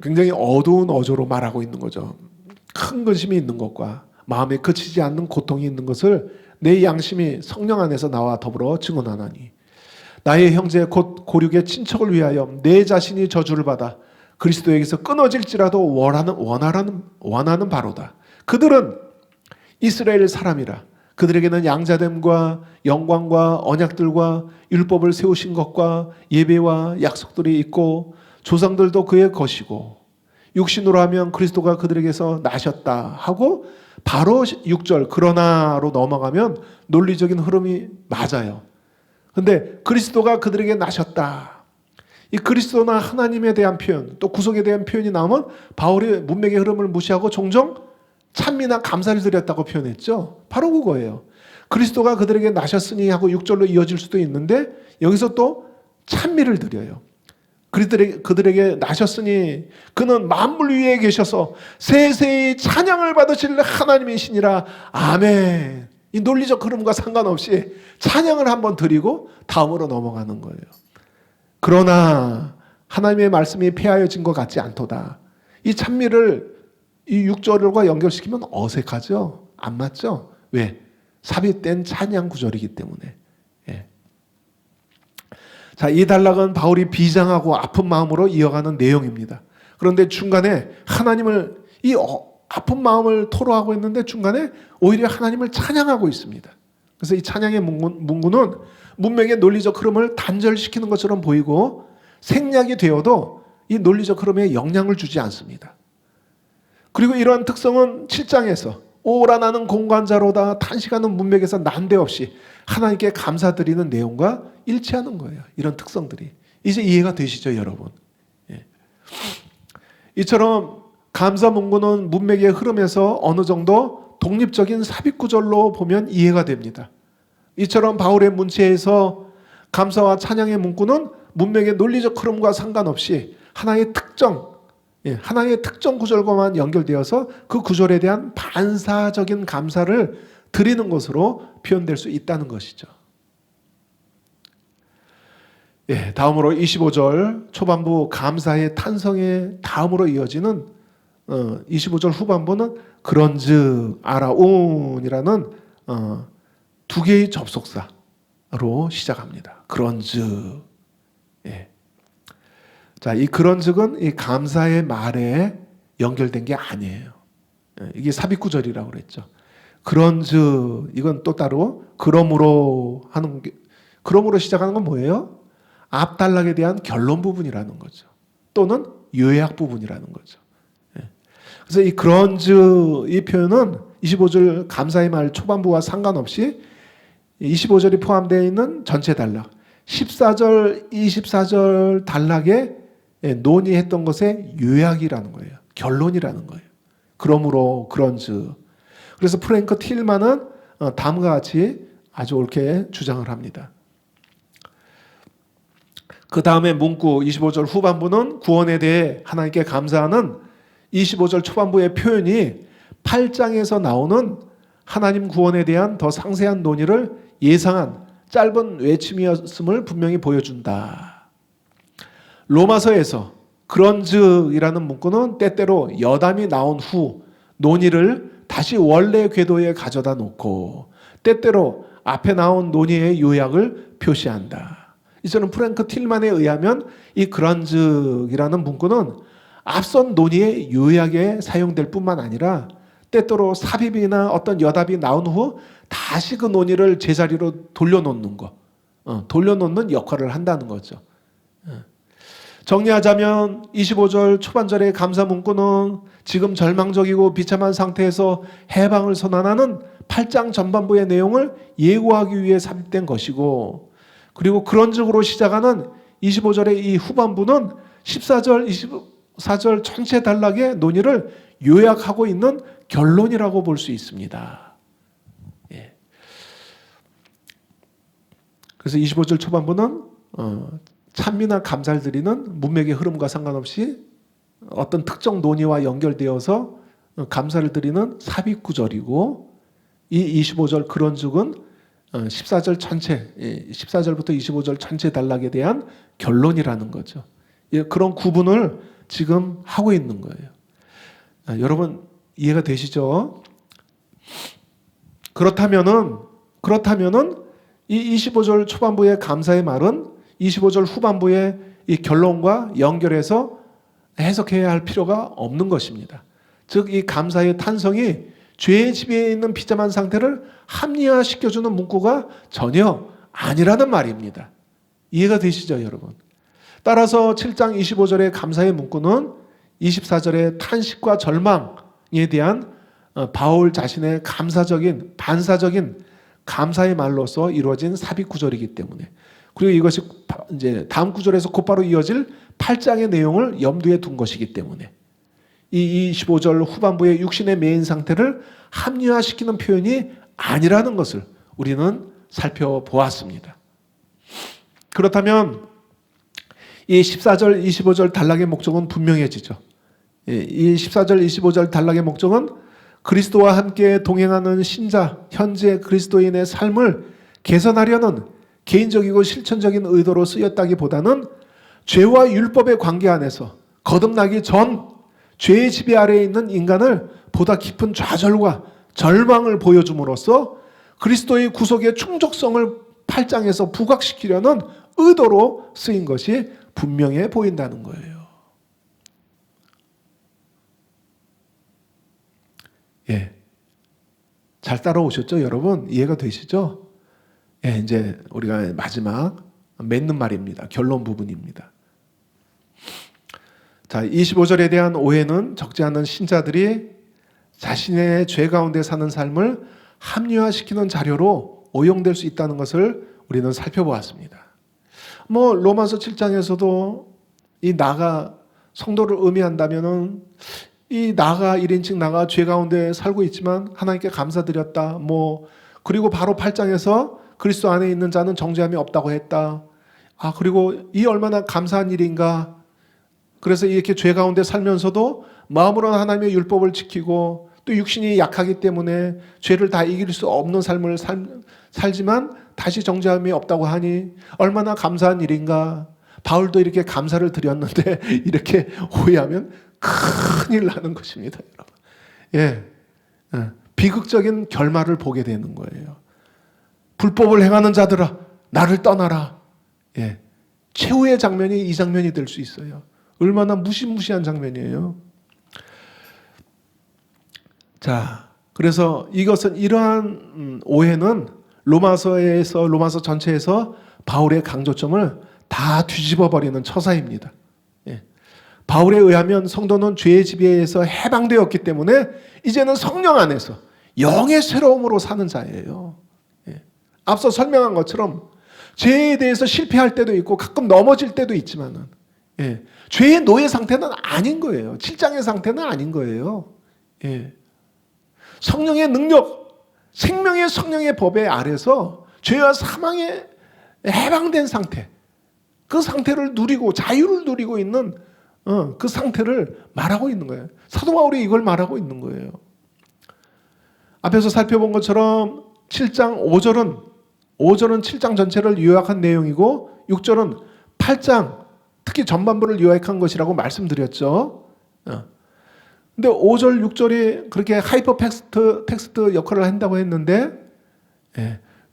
굉장히 어두운 어조로 말하고 있는 거죠. 큰 근심이 있는 것과 마음에 그치지 않는 고통이 있는 것을 내 양심이 성령 안에서 나와 더불어 증언하나니 나의 형제 곧 고륙의 친척을 위하여 내 자신이 저주를 받아 그리스도에게서 끊어질지라도 원하는 바로다. 그들은 이스라엘 사람이라 그들에게는 양자됨과 영광과 언약들과 율법을 세우신 것과 예배와 약속들이 있고 조상들도 그의 것이고 육신으로 하면 그리스도가 그들에게서 나셨다 하고 바로 6절 그러나로 넘어가면 논리적인 흐름이 맞아요. 근데 그리스도가 그들에게 나셨다. 이 그리스도나 하나님에 대한 표현 또 구속에 대한 표현이 나오면 바울이 문맥의 흐름을 무시하고 종종 찬미나 감사를 드렸다고 표현했죠. 바로 그거예요. 그리스도가 그들에게 나셨으니 하고 6절로 이어질 수도 있는데 여기서 또 찬미를 드려요. 그들에게 나셨으니 그는 만물 위에 계셔서 세세히 찬양을 받으실 하나님이시니라. 아멘. 이 논리적 흐름과 상관없이 찬양을 한번 드리고 다음으로 넘어가는 거예요. 그러나 하나님의 말씀이 폐하여진 것 같지 않도다. 이 찬미를 이 6절과 연결시키면 어색하죠? 안 맞죠? 왜? 삽입된 찬양 구절이기 때문에. 예. 자, 이 단락은 바울이 비장하고 아픈 마음으로 이어가는 내용입니다. 그런데 중간에 하나님을, 이 아픈 마음을 토로하고 있는데 중간에 오히려 하나님을 찬양하고 있습니다. 그래서 이 찬양의 문구는 문맥의 논리적 흐름을 단절시키는 것처럼 보이고 생략이 되어도 이 논리적 흐름에 영향을 주지 않습니다. 그리고 이러한 특성은 7장에서 오라 나는 공관자로다 탄식하는 문맥에서 난데없이 하나님께 감사드리는 내용과 일치하는 거예요. 이런 특성들이. 이제 이해가 되시죠, 여러분? 예. 이처럼 감사 문구는 문맥의 흐름에서 어느 정도 독립적인 삽입구절로 보면 이해가 됩니다. 이처럼 바울의 문체에서 감사와 찬양의 문구는 문맥의 논리적 흐름과 상관없이 하나의 특정 구절과만 연결되어서 그 구절에 대한 반사적인 감사를 드리는 것으로 표현될 수 있다는 것이죠. 예, 다음으로 25절 초반부 감사의 탄성의 다음으로 이어지는 25절 후반부는 그런즉 아라온이라는 두 개의 접속사로 시작합니다. 그런즉. 예. 자, 이 그런즉은 이 감사의 말에 연결된 게 아니에요. 예, 이게 삽입구절이라고 그랬죠. 그런즉 이건 또 따로 그러므로 하는 게, 그러므로 시작하는 건 뭐예요? 앞 단락에 대한 결론 부분이라는 거죠. 또는 요약 부분이라는 거죠. 예. 그래서 이 그런즉 이 표현은 25절 감사의 말 초반부와 상관없이 25절이 포함되어 있는 전체 단락 14절, 24절 단락에 논의했던 것의 요약이라는 거예요. 결론이라는 거예요. 그러므로 그런즉. 그래서 프랭크 틸만은 다음과 같이 아주 옳게 주장을 합니다. 그 다음에 문구 25절 후반부는 구원에 대해 하나님께 감사하는 25절 초반부의 표현이 8장에서 나오는 하나님 구원에 대한 더 상세한 논의를 예상한 짧은 외침이었음을 분명히 보여준다. 로마서에서 그런즉이라는 문구는 때때로 여담이 나온 후 논의를 다시 원래 궤도에 가져다 놓고 때때로 앞에 나온 논의의 요약을 표시한다. 이처럼 프랭크 틸만에 의하면 이 그런즉이라는 문구는 앞선 논의의 요약에 사용될 뿐만 아니라 때때로 삽입이나 어떤 여담이 나온 후 다시 그 논의를 제자리로 돌려놓는 거, 돌려놓는 역할을 한다는 거죠. 정리하자면 25절 초반절의 감사 문구는 지금 절망적이고 비참한 상태에서 해방을 선언하는 8장 전반부의 내용을 예고하기 위해 삽입된 것이고, 그리고 그런즉으로 시작하는 25절의 이 후반부는 14절, 24절 전체 단락의 논의를 요약하고 있는 결론이라고 볼 수 있습니다. 예. 그래서 25절 초반부는 찬미나 감사를 드리는 문맥의 흐름과 상관없이 어떤 특정 논의와 연결되어서 감사를 드리는 삽입구절이고, 이 25절 그런즉은 14절 전체, 14절부터 25절 전체 단락에 대한 결론이라는 거죠. 그런 구분을 지금 하고 있는 거예요. 여러분 이해가 되시죠? 그렇다면은 이 25절 초반부의 감사의 말은 25절 후반부의 이 결론과 연결해서 해석해야 할 필요가 없는 것입니다. 즉 이 감사의 탄성이 죄의 지배에 있는 비참한 상태를 합리화시켜주는 문구가 전혀 아니라는 말입니다. 이해가 되시죠, 여러분? 따라서 7장 25절의 감사의 문구는 24절의 탄식과 절망에 대한 바울 자신의 감사적인, 반사적인 감사의 말로서 이루어진 삽입 구절이기 때문에, 그리고 이것이 이제 다음 구절에서 곧바로 이어질 8장의 내용을 염두에 둔 것이기 때문에 이 25절 후반부의 육신의 매인 상태를 합리화시키는 표현이 아니라는 것을 우리는 살펴보았습니다. 그렇다면 이 14절, 25절 단락의 목적은 분명해지죠. 이 14절, 25절 단락의 목적은 그리스도와 함께 동행하는 신자, 현재 그리스도인의 삶을 개선하려는 개인적이고 실천적인 의도로 쓰였다기보다는 죄와 율법의 관계 안에서 거듭나기 전 죄의 지배 아래에 있는 인간을 보다 깊은 좌절과 절망을 보여줌으로써 그리스도의 구속의 충족성을 8장에서 부각시키려는 의도로 쓰인 것이 분명해 보인다는 거예요. 예. 잘 따라오셨죠, 여러분? 이해가 되시죠? 예, 이제 우리가 마지막 맺는 말입니다. 결론 부분입니다. 자, 25절에 대한 오해는 적지 않은 신자들이 자신의 죄 가운데 사는 삶을 합리화시키는 자료로 오용될 수 있다는 것을 우리는 살펴보았습니다. 로마서 7장에서도 이 나가 성도를 의미한다면은 이 나가 1인칭 나가 죄 가운데 살고 있지만 하나님께 감사드렸다. 그리고 바로 8장에서 그리스도 안에 있는 자는 정죄함이 없다고 했다. 그리고 이 얼마나 감사한 일인가. 그래서 이렇게 죄 가운데 살면서도 마음으로는 하나님의 율법을 지키고 또 육신이 약하기 때문에 죄를 다 이길 수 없는 삶을 살지만 다시 정죄함이 없다고 하니 얼마나 감사한 일인가. 바울도 이렇게 감사를 드렸는데 이렇게 오해하면 큰일 나는 것입니다, 여러분. 예, 비극적인 결말을 보게 되는 거예요. 불법을 행하는 자들아, 나를 떠나라. 예, 최후의 장면이 이 장면이 될 수 있어요. 얼마나 무시무시한 장면이에요. 자, 그래서 이것은 이러한 오해는 로마서 전체에서 바울의 강조점을 다 뒤집어 버리는 처사입니다. 예. 바울에 의하면 성도는 죄의 지배에서 해방되었기 때문에 이제는 성령 안에서 영의 새로움으로 사는 자예요. 예. 앞서 설명한 것처럼 죄에 대해서 실패할 때도 있고 가끔 넘어질 때도 있지만은 죄의 노예 상태는 아닌 거예요. 7장의 상태는 아닌 거예요. 예. 성령의 능력, 생명의 성령의 법에 아래서 죄와 사망에 해방된 상태, 그 상태를 누리고 자유를 누리고 있는 그 상태를 말하고 있는 거예요. 사도 바울이 이걸 말하고 있는 거예요. 앞에서 살펴본 것처럼 7장 5절은 7장 전체를 요약한 내용이고 6절은 8장 특히 전반부를 요약한 것이라고 말씀드렸죠. 근데 5절, 6절이 그렇게 하이퍼 텍스트 역할을 한다고 했는데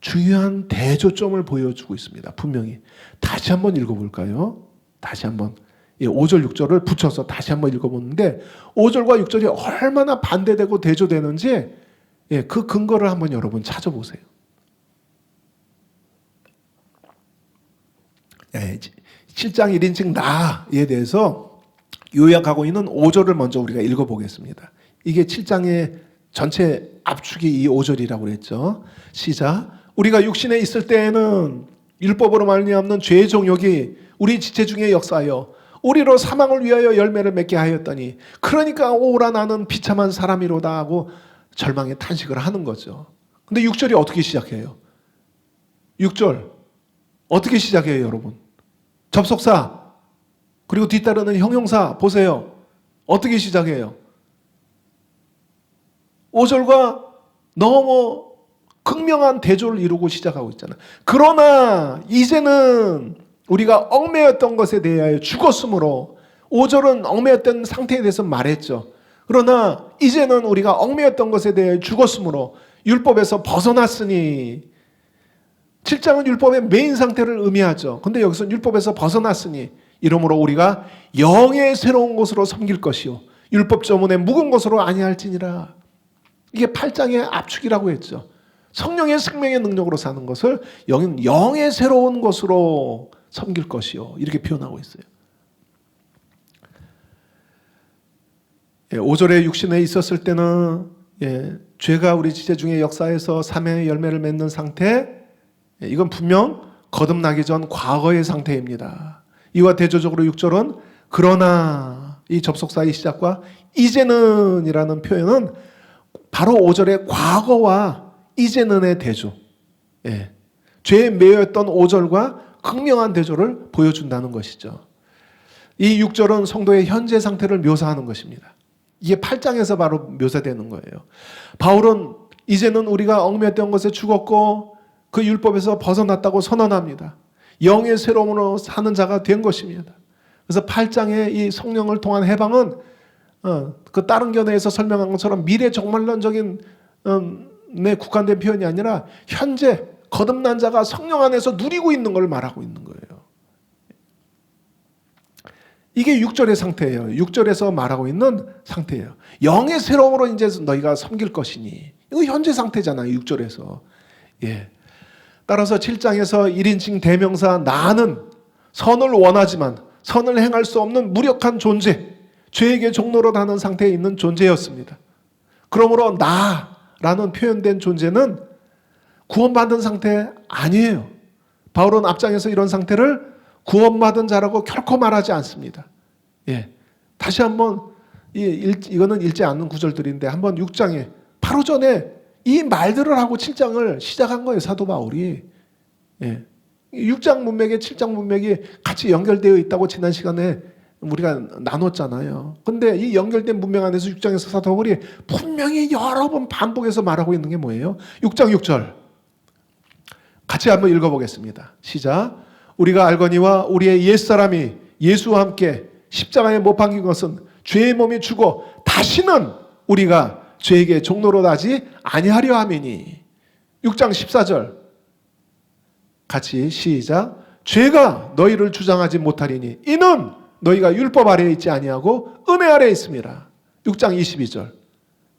중요한 대조점을 보여주고 있습니다. 분명히. 다시 한번 읽어볼까요? 다시 한번 5절, 6절을 붙여서 다시 한번 읽어보는데 5절과 6절이 얼마나 반대되고 대조되는지 그 근거를 한번 여러분 찾아보세요. 7장 1인칭 나에 대해서 요약하고 있는 5절을 먼저 우리가 읽어보겠습니다. 이게 7장의 전체 압축이 이 5절이라고 그랬죠. 시작. 우리가 육신에 있을 때에는 율법으로 말미암는 죄의 정욕이 우리 지체 중에 역사하여 우리로 사망을 위하여 열매를 맺게 하였더니 그러니까 오라 나는 비참한 사람이로다 하고 절망의 탄식을 하는 거죠. 근데 6절이 어떻게 시작해요? 6절 어떻게 시작해요, 여러분? 접속사 그리고 뒤따르는 형용사 보세요. 어떻게 시작해요? 5절과 너무 극명한 대조를 이루고 시작하고 있잖아요. 그러나 이제는 우리가 얽매였던 것에 대하여 죽었으므로 5절은 얽매였던 상태에 대해서 말했죠. 그러나 이제는 우리가 얽매였던 것에 대하여 죽었으므로 율법에서 벗어났으니 7장은 율법의 메인 상태를 의미하죠. 근데 여기서는 율법에서 벗어났으니 이러므로 우리가 영의 새로운 것으로 섬길 것이요 율법 저문에 묵은 것으로 아니할지니라. 이게 8장의 압축이라고 했죠. 성령의 생명의 능력으로 사는 것을 영의 새로운 것으로 섬길 것이요 이렇게 표현하고 있어요. 5절에 육신에 있었을 때는 죄가 우리 지체 중에 역사해서 사명의 열매를 맺는 상태, 이건 분명 거듭나기 전 과거의 상태입니다. 이와 대조적으로 6절은 그러나 이 접속사의 시작과 이제는 이라는 표현은 바로 5절의 과거와 이제는의 대조, 죄에 매였던 5절과 극명한 대조를 보여준다는 것이죠. 이 6절은 성도의 현재 상태를 묘사하는 것입니다. 이게 8장에서 바로 묘사되는 거예요. 바울은 이제는 우리가 얽매였던 것에 죽었고 그 율법에서 벗어났다고 선언합니다. 영의 새로움으로 사는 자가 된 것입니다. 그래서 8장의 이 성령을 통한 해방은 그 다른 견해에서 설명한 것처럼 미래 종말론적인 내 국한된 표현이 아니라 현재 거듭난 자가 성령 안에서 누리고 있는 걸 말하고 있는 거예요. 이게 6절의 상태예요. 6절에서 말하고 있는 상태예요. 영의 새로움으로 이제 너희가 섬길 것이니. 이거 현재 상태잖아요. 6절에서. 예. 따라서 7장에서 1인칭 대명사 나는 선을 원하지만 선을 행할 수 없는 무력한 존재, 죄에게 종로로 가는 상태에 있는 존재였습니다. 그러므로 나라는 표현된 존재는 구원받은 상태 아니에요. 바울은 앞장에서 이런 상태를 구원받은 자라고 결코 말하지 않습니다. 예. 다시 한번 이거는 읽지 않는 구절들인데 한번 6장에 바로 전에 이 말들을 하고 7장을 시작한 거예요. 사도 바울이. 예. 6장 문맥에 7장 문맥이 같이 연결되어 있다고 지난 시간에 우리가 나눴잖아요. 근데 이 연결된 문맥 안에서 6장에서 사도 바울이 분명히 여러 번 반복해서 말하고 있는 게 뭐예요? 6장 6절 같이 한번 읽어보겠습니다. 시작. 우리가 알거니와 우리의 옛사람이 예수와 함께 십자가에 못 박힌 것은 죄의 몸이 죽어 다시는 우리가 죄에게 종로로 나지 아니하려 함이니. 6장 14절 같이 시작. 죄가 너희를 주장하지 못하리니 이는 너희가 율법 아래에 있지 아니하고 은혜 아래에 있습니다. 6장 22절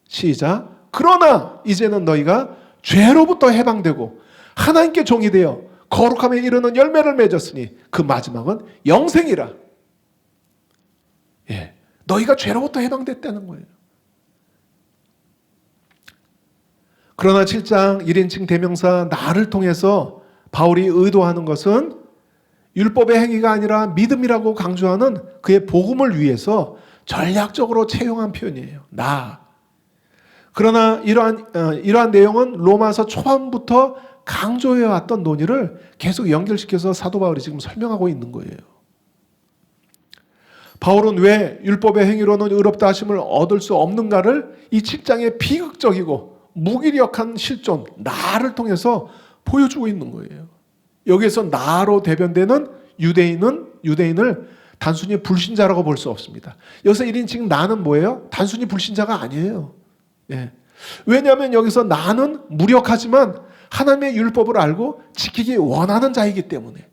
시작. 그러나 이제는 너희가 죄로부터 해방되고 하나님께 종이 되어 거룩함에 이르는 열매를 맺었으니 그 마지막은 영생이라. 예, 너희가 죄로부터 해방됐다는 거예요. 그러나 7장 1인칭 대명사 나를 통해서 바울이 의도하는 것은 율법의 행위가 아니라 믿음이라고 강조하는 그의 복음을 위해서 전략적으로 채용한 표현이에요. 나. 그러나 이러한 내용은 로마서 초반부터 강조해왔던 논의를 계속 연결시켜서 사도 바울이 지금 설명하고 있는 거예요. 바울은 왜 율법의 행위로는 의롭다 하심을 얻을 수 없는가를 이 7장의 비극적이고 무기력한 실존, 나를 통해서 보여주고 있는 거예요. 여기에서 나로 대변되는 유대인을 단순히 불신자라고 볼 수 없습니다. 여기서 1인칭 나는 뭐예요? 단순히 불신자가 아니에요. 예. 왜냐하면 여기서 나는 무력하지만 하나님의 율법을 알고 지키기 원하는 자이기 때문에.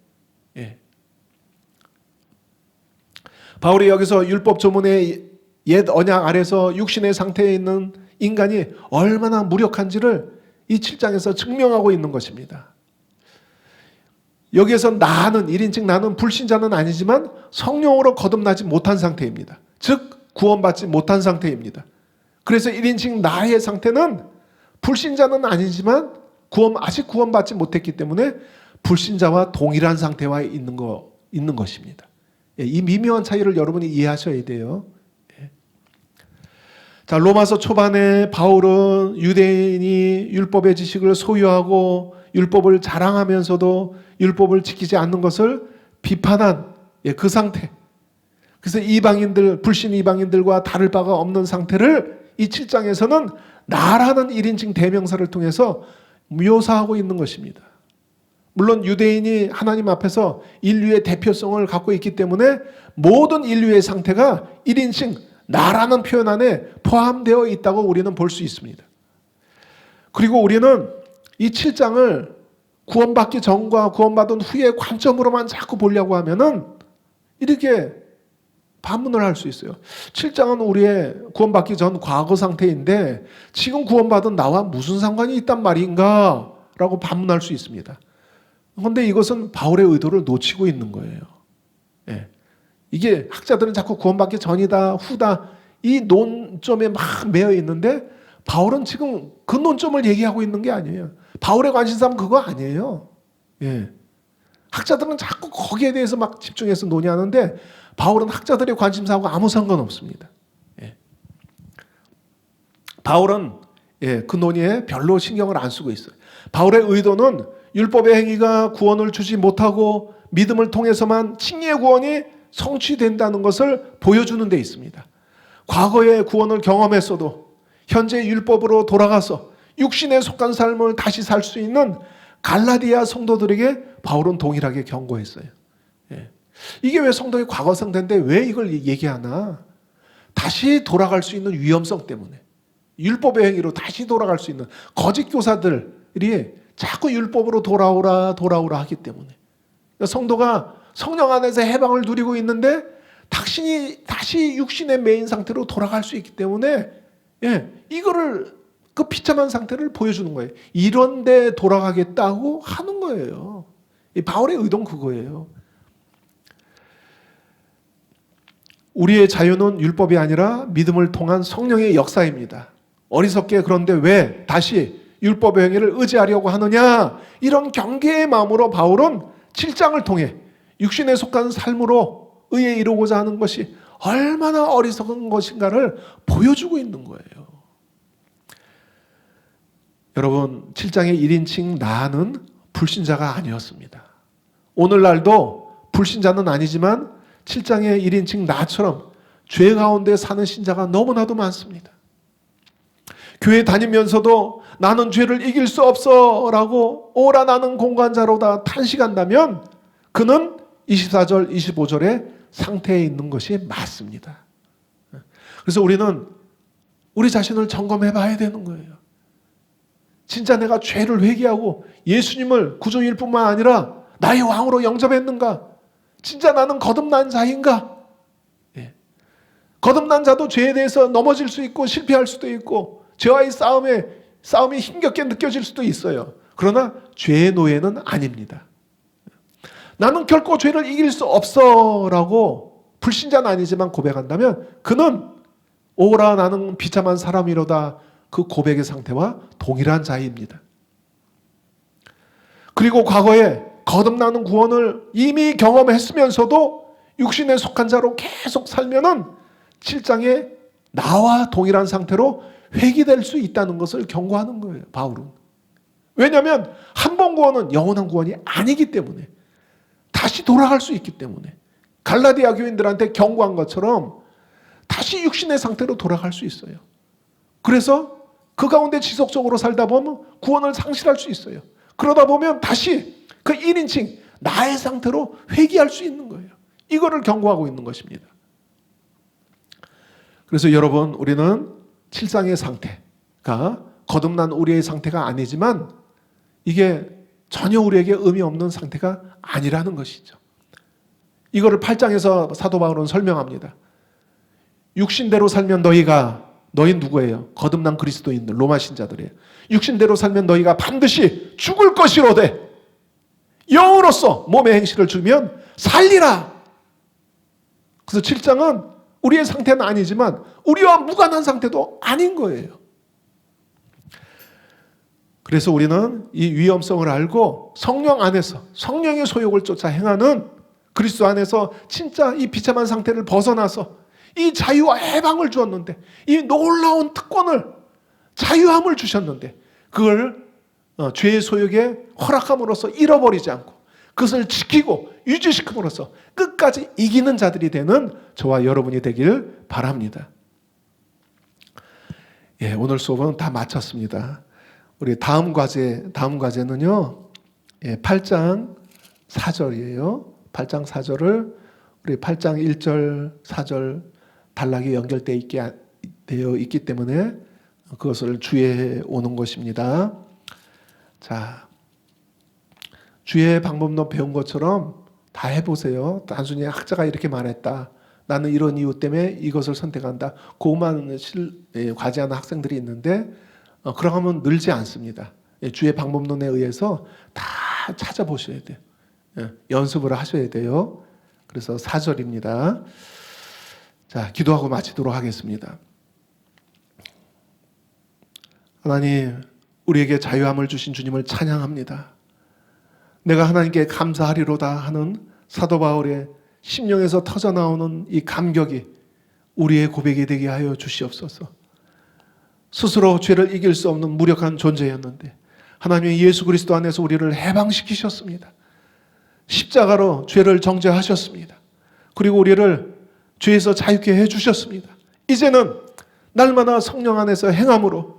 예. 바울이 여기서 율법 조문의 옛 언약 아래서 육신의 상태에 있는 인간이 얼마나 무력한지를 이 7장에서 증명하고 있는 것입니다. 여기에서 나는 1인칭 나는 불신자는 아니지만 성령으로 거듭나지 못한 상태입니다. 즉 구원받지 못한 상태입니다. 그래서 1인칭 나의 상태는 불신자는 아니지만 아직 구원받지 못했기 때문에 불신자와 동일한 상태와 있는 것입니다. 이 미묘한 차이를 여러분이 이해하셔야 돼요. 자, 로마서 초반에 바울은 유대인이 율법의 지식을 소유하고 율법을 자랑하면서도 율법을 지키지 않는 것을 비판한 그 상태. 그래서 불신 이방인들과 다를 바가 없는 상태를 이 7장에서는 나라는 1인칭 대명사를 통해서 묘사하고 있는 것입니다. 물론 유대인이 하나님 앞에서 인류의 대표성을 갖고 있기 때문에 모든 인류의 상태가 1인칭 나라는 표현 안에 포함되어 있다고 우리는 볼 수 있습니다. 그리고 우리는 이 7장을 구원받기 전과 구원받은 후의 관점으로만 자꾸 보려고 하면은 이렇게 반문을 할 수 있어요. 7장은 우리의 구원받기 전 과거 상태인데 지금 구원받은 나와 무슨 상관이 있단 말인가? 라고 반문할 수 있습니다. 그런데 이것은 바울의 의도를 놓치고 있는 거예요. 예. 이게 학자들은 자꾸 구원받기 전이다, 후다 이 논점에 막 매여 있는데 바울은 지금 그 논점을 얘기하고 있는 게 아니에요. 바울의 관심사는 그거 아니에요. 예. 학자들은 자꾸 거기에 대해서 막 집중해서 논의하는데 바울은 학자들의 관심사하고 아무 상관없습니다. 예. 바울은 그 논의에 별로 신경을 안 쓰고 있어요. 바울의 의도는 율법의 행위가 구원을 주지 못하고 믿음을 통해서만 칭의의 구원이 성취된다는 것을 보여주는 데 있습니다. 과거의 구원을 경험했어도 현재 율법으로 돌아가서 육신에 속한 삶을 다시 살 수 있는 갈라디아 성도들에게 바울은 동일하게 경고했어요. 예. 이게 왜 성도의 과거 상태인데 왜 이걸 얘기하나? 다시 돌아갈 수 있는 위험성 때문에, 율법의 행위로 다시 돌아갈 수 있는 거짓 교사들이 자꾸 율법으로 돌아오라 하기 때문에, 성도가 성령 안에서 해방을 누리고 있는데 다시 육신의 메인 상태로 돌아갈 수 있기 때문에, 이거를 그 비참한 상태를 보여주는 거예요. 이런 데 돌아가겠다고 하는 거예요. 이 바울의 의도는 그거예요. 우리의 자유는 율법이 아니라 믿음을 통한 성령의 역사입니다. 어리석게 그런데 왜 다시 율법의 행위를 의지하려고 하느냐? 이런 경계의 마음으로 바울은 7장을 통해 육신에 속한 삶으로 의에 이루고자 하는 것이 얼마나 어리석은 것인가를 보여주고 있는 거예요. 여러분, 7장의 1인칭 나는 불신자가 아니었습니다. 오늘날도 불신자는 아니지만 7장의 1인칭 나처럼 죄 가운데 사는 신자가 너무나도 많습니다. 교회 다니면서도 나는 죄를 이길 수 없어 라고 오라 나는 공관자로다 탄식한다면 그는 24절, 25절의 상태에 있는 것이 맞습니다. 그래서 우리는 우리 자신을 점검해 봐야 되는 거예요. 진짜 내가 죄를 회개하고 예수님을 구주일 뿐만 아니라 나의 왕으로 영접했는가? 진짜 나는 거듭난 자인가? 거듭난 자도 죄에 대해서 넘어질 수 있고 실패할 수도 있고 죄와의 싸움이 힘겹게 느껴질 수도 있어요. 그러나 죄의 노예는 아닙니다. 나는 결코 죄를 이길 수 없어 라고 불신자는 아니지만 고백한다면 그는 오라 나는 비참한 사람이로다 그 고백의 상태와 동일한 자입니다. 그리고 과거에 거듭나는 구원을 이미 경험했으면서도 육신에 속한 자로 계속 살면은 7장에 나와 동일한 상태로 회귀될 수 있다는 것을 경고하는 거예요, 바울은. 왜냐하면 한 번 구원은 영원한 구원이 아니기 때문에, 다시 돌아갈 수 있기 때문에, 갈라디아 교인들한테 경고한 것처럼 다시 육신의 상태로 돌아갈 수 있어요. 그래서 그 가운데 지속적으로 살다 보면 구원을 상실할 수 있어요. 그러다 보면 다시 그 1인칭 나의 상태로 회귀할 수 있는 거예요. 이거를 경고하고 있는 것입니다. 그래서 여러분, 우리는 7장의 상태가 거듭난 우리의 상태가 아니지만 이게 전혀 우리에게 의미 없는 상태가 아니라는 것이죠. 이거를 8장에서 사도 바울은 설명합니다. 육신대로 살면 너희 누구예요? 거듭난 그리스도인들, 로마 신자들이에요. 육신대로 살면 너희가 반드시 죽을 것이로되 영으로서 몸의 행실을 주면 살리라. 그래서 7장은 우리의 상태는 아니지만 우리와 무관한 상태도 아닌 거예요. 그래서 우리는 이 위험성을 알고 성령 안에서 성령의 소욕을 쫓아 행하는 그리스도 안에서 진짜 이 비참한 상태를 벗어나서 이 자유와 해방을 주었는데, 이 놀라운 특권을, 자유함을 주셨는데 그걸 죄의 소욕에 허락함으로써 잃어버리지 않고 그것을 지키고 유지시킴으로써 끝까지 이기는 자들이 되는 저와 여러분이 되길 바랍니다. 오늘 수업은 다 마쳤습니다. 우리 다음 과제는요, 8장 4절이에요. 8장 4절을 우리 8장 1절, 4절 단락이 되어 있기 때문에 그것을 주의해 오는 것입니다. 자, 주의 방법론 배운 것처럼 다 해보세요. 단순히 학자가 이렇게 말했다, 나는 이런 이유 때문에 이것을 선택한다, 그것만 과제하는 학생들이 있는데 그러면 늘지 않습니다. 주의 방법론에 의해서 다 찾아보셔야 돼요. 연습을 하셔야 돼요. 그래서 4절입니다. 자, 기도하고 마치도록 하겠습니다. 하나님, 우리에게 자유함을 주신 주님을 찬양합니다. 내가 하나님께 감사하리로다 하는 사도 바울의 심령에서 터져나오는 이 감격이 우리의 고백이 되게 하여 주시옵소서. 스스로 죄를 이길 수 없는 무력한 존재였는데 하나님의 예수 그리스도 안에서 우리를 해방시키셨습니다. 십자가로 죄를 정죄하셨습니다. 그리고 우리를 죄에서 자유케 해주셨습니다. 이제는 날마다 성령 안에서 행함으로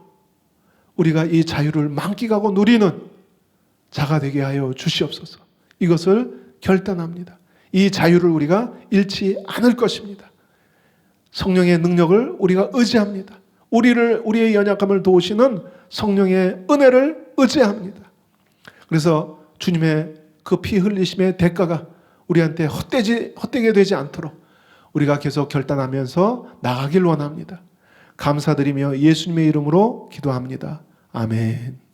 우리가 이 자유를 만끽하고 누리는 자가 되게 하여 주시옵소서. 이것을 결단합니다. 이 자유를 우리가 잃지 않을 것입니다. 성령의 능력을 우리가 의지합니다. 우리의 연약함을 도우시는 성령의 은혜를 의지합니다. 그래서 주님의 그 피 흘리심의 대가가 우리한테 헛되게 되지 않도록 우리가 계속 결단하면서 나가길 원합니다. 감사드리며 예수님의 이름으로 기도합니다. 아멘.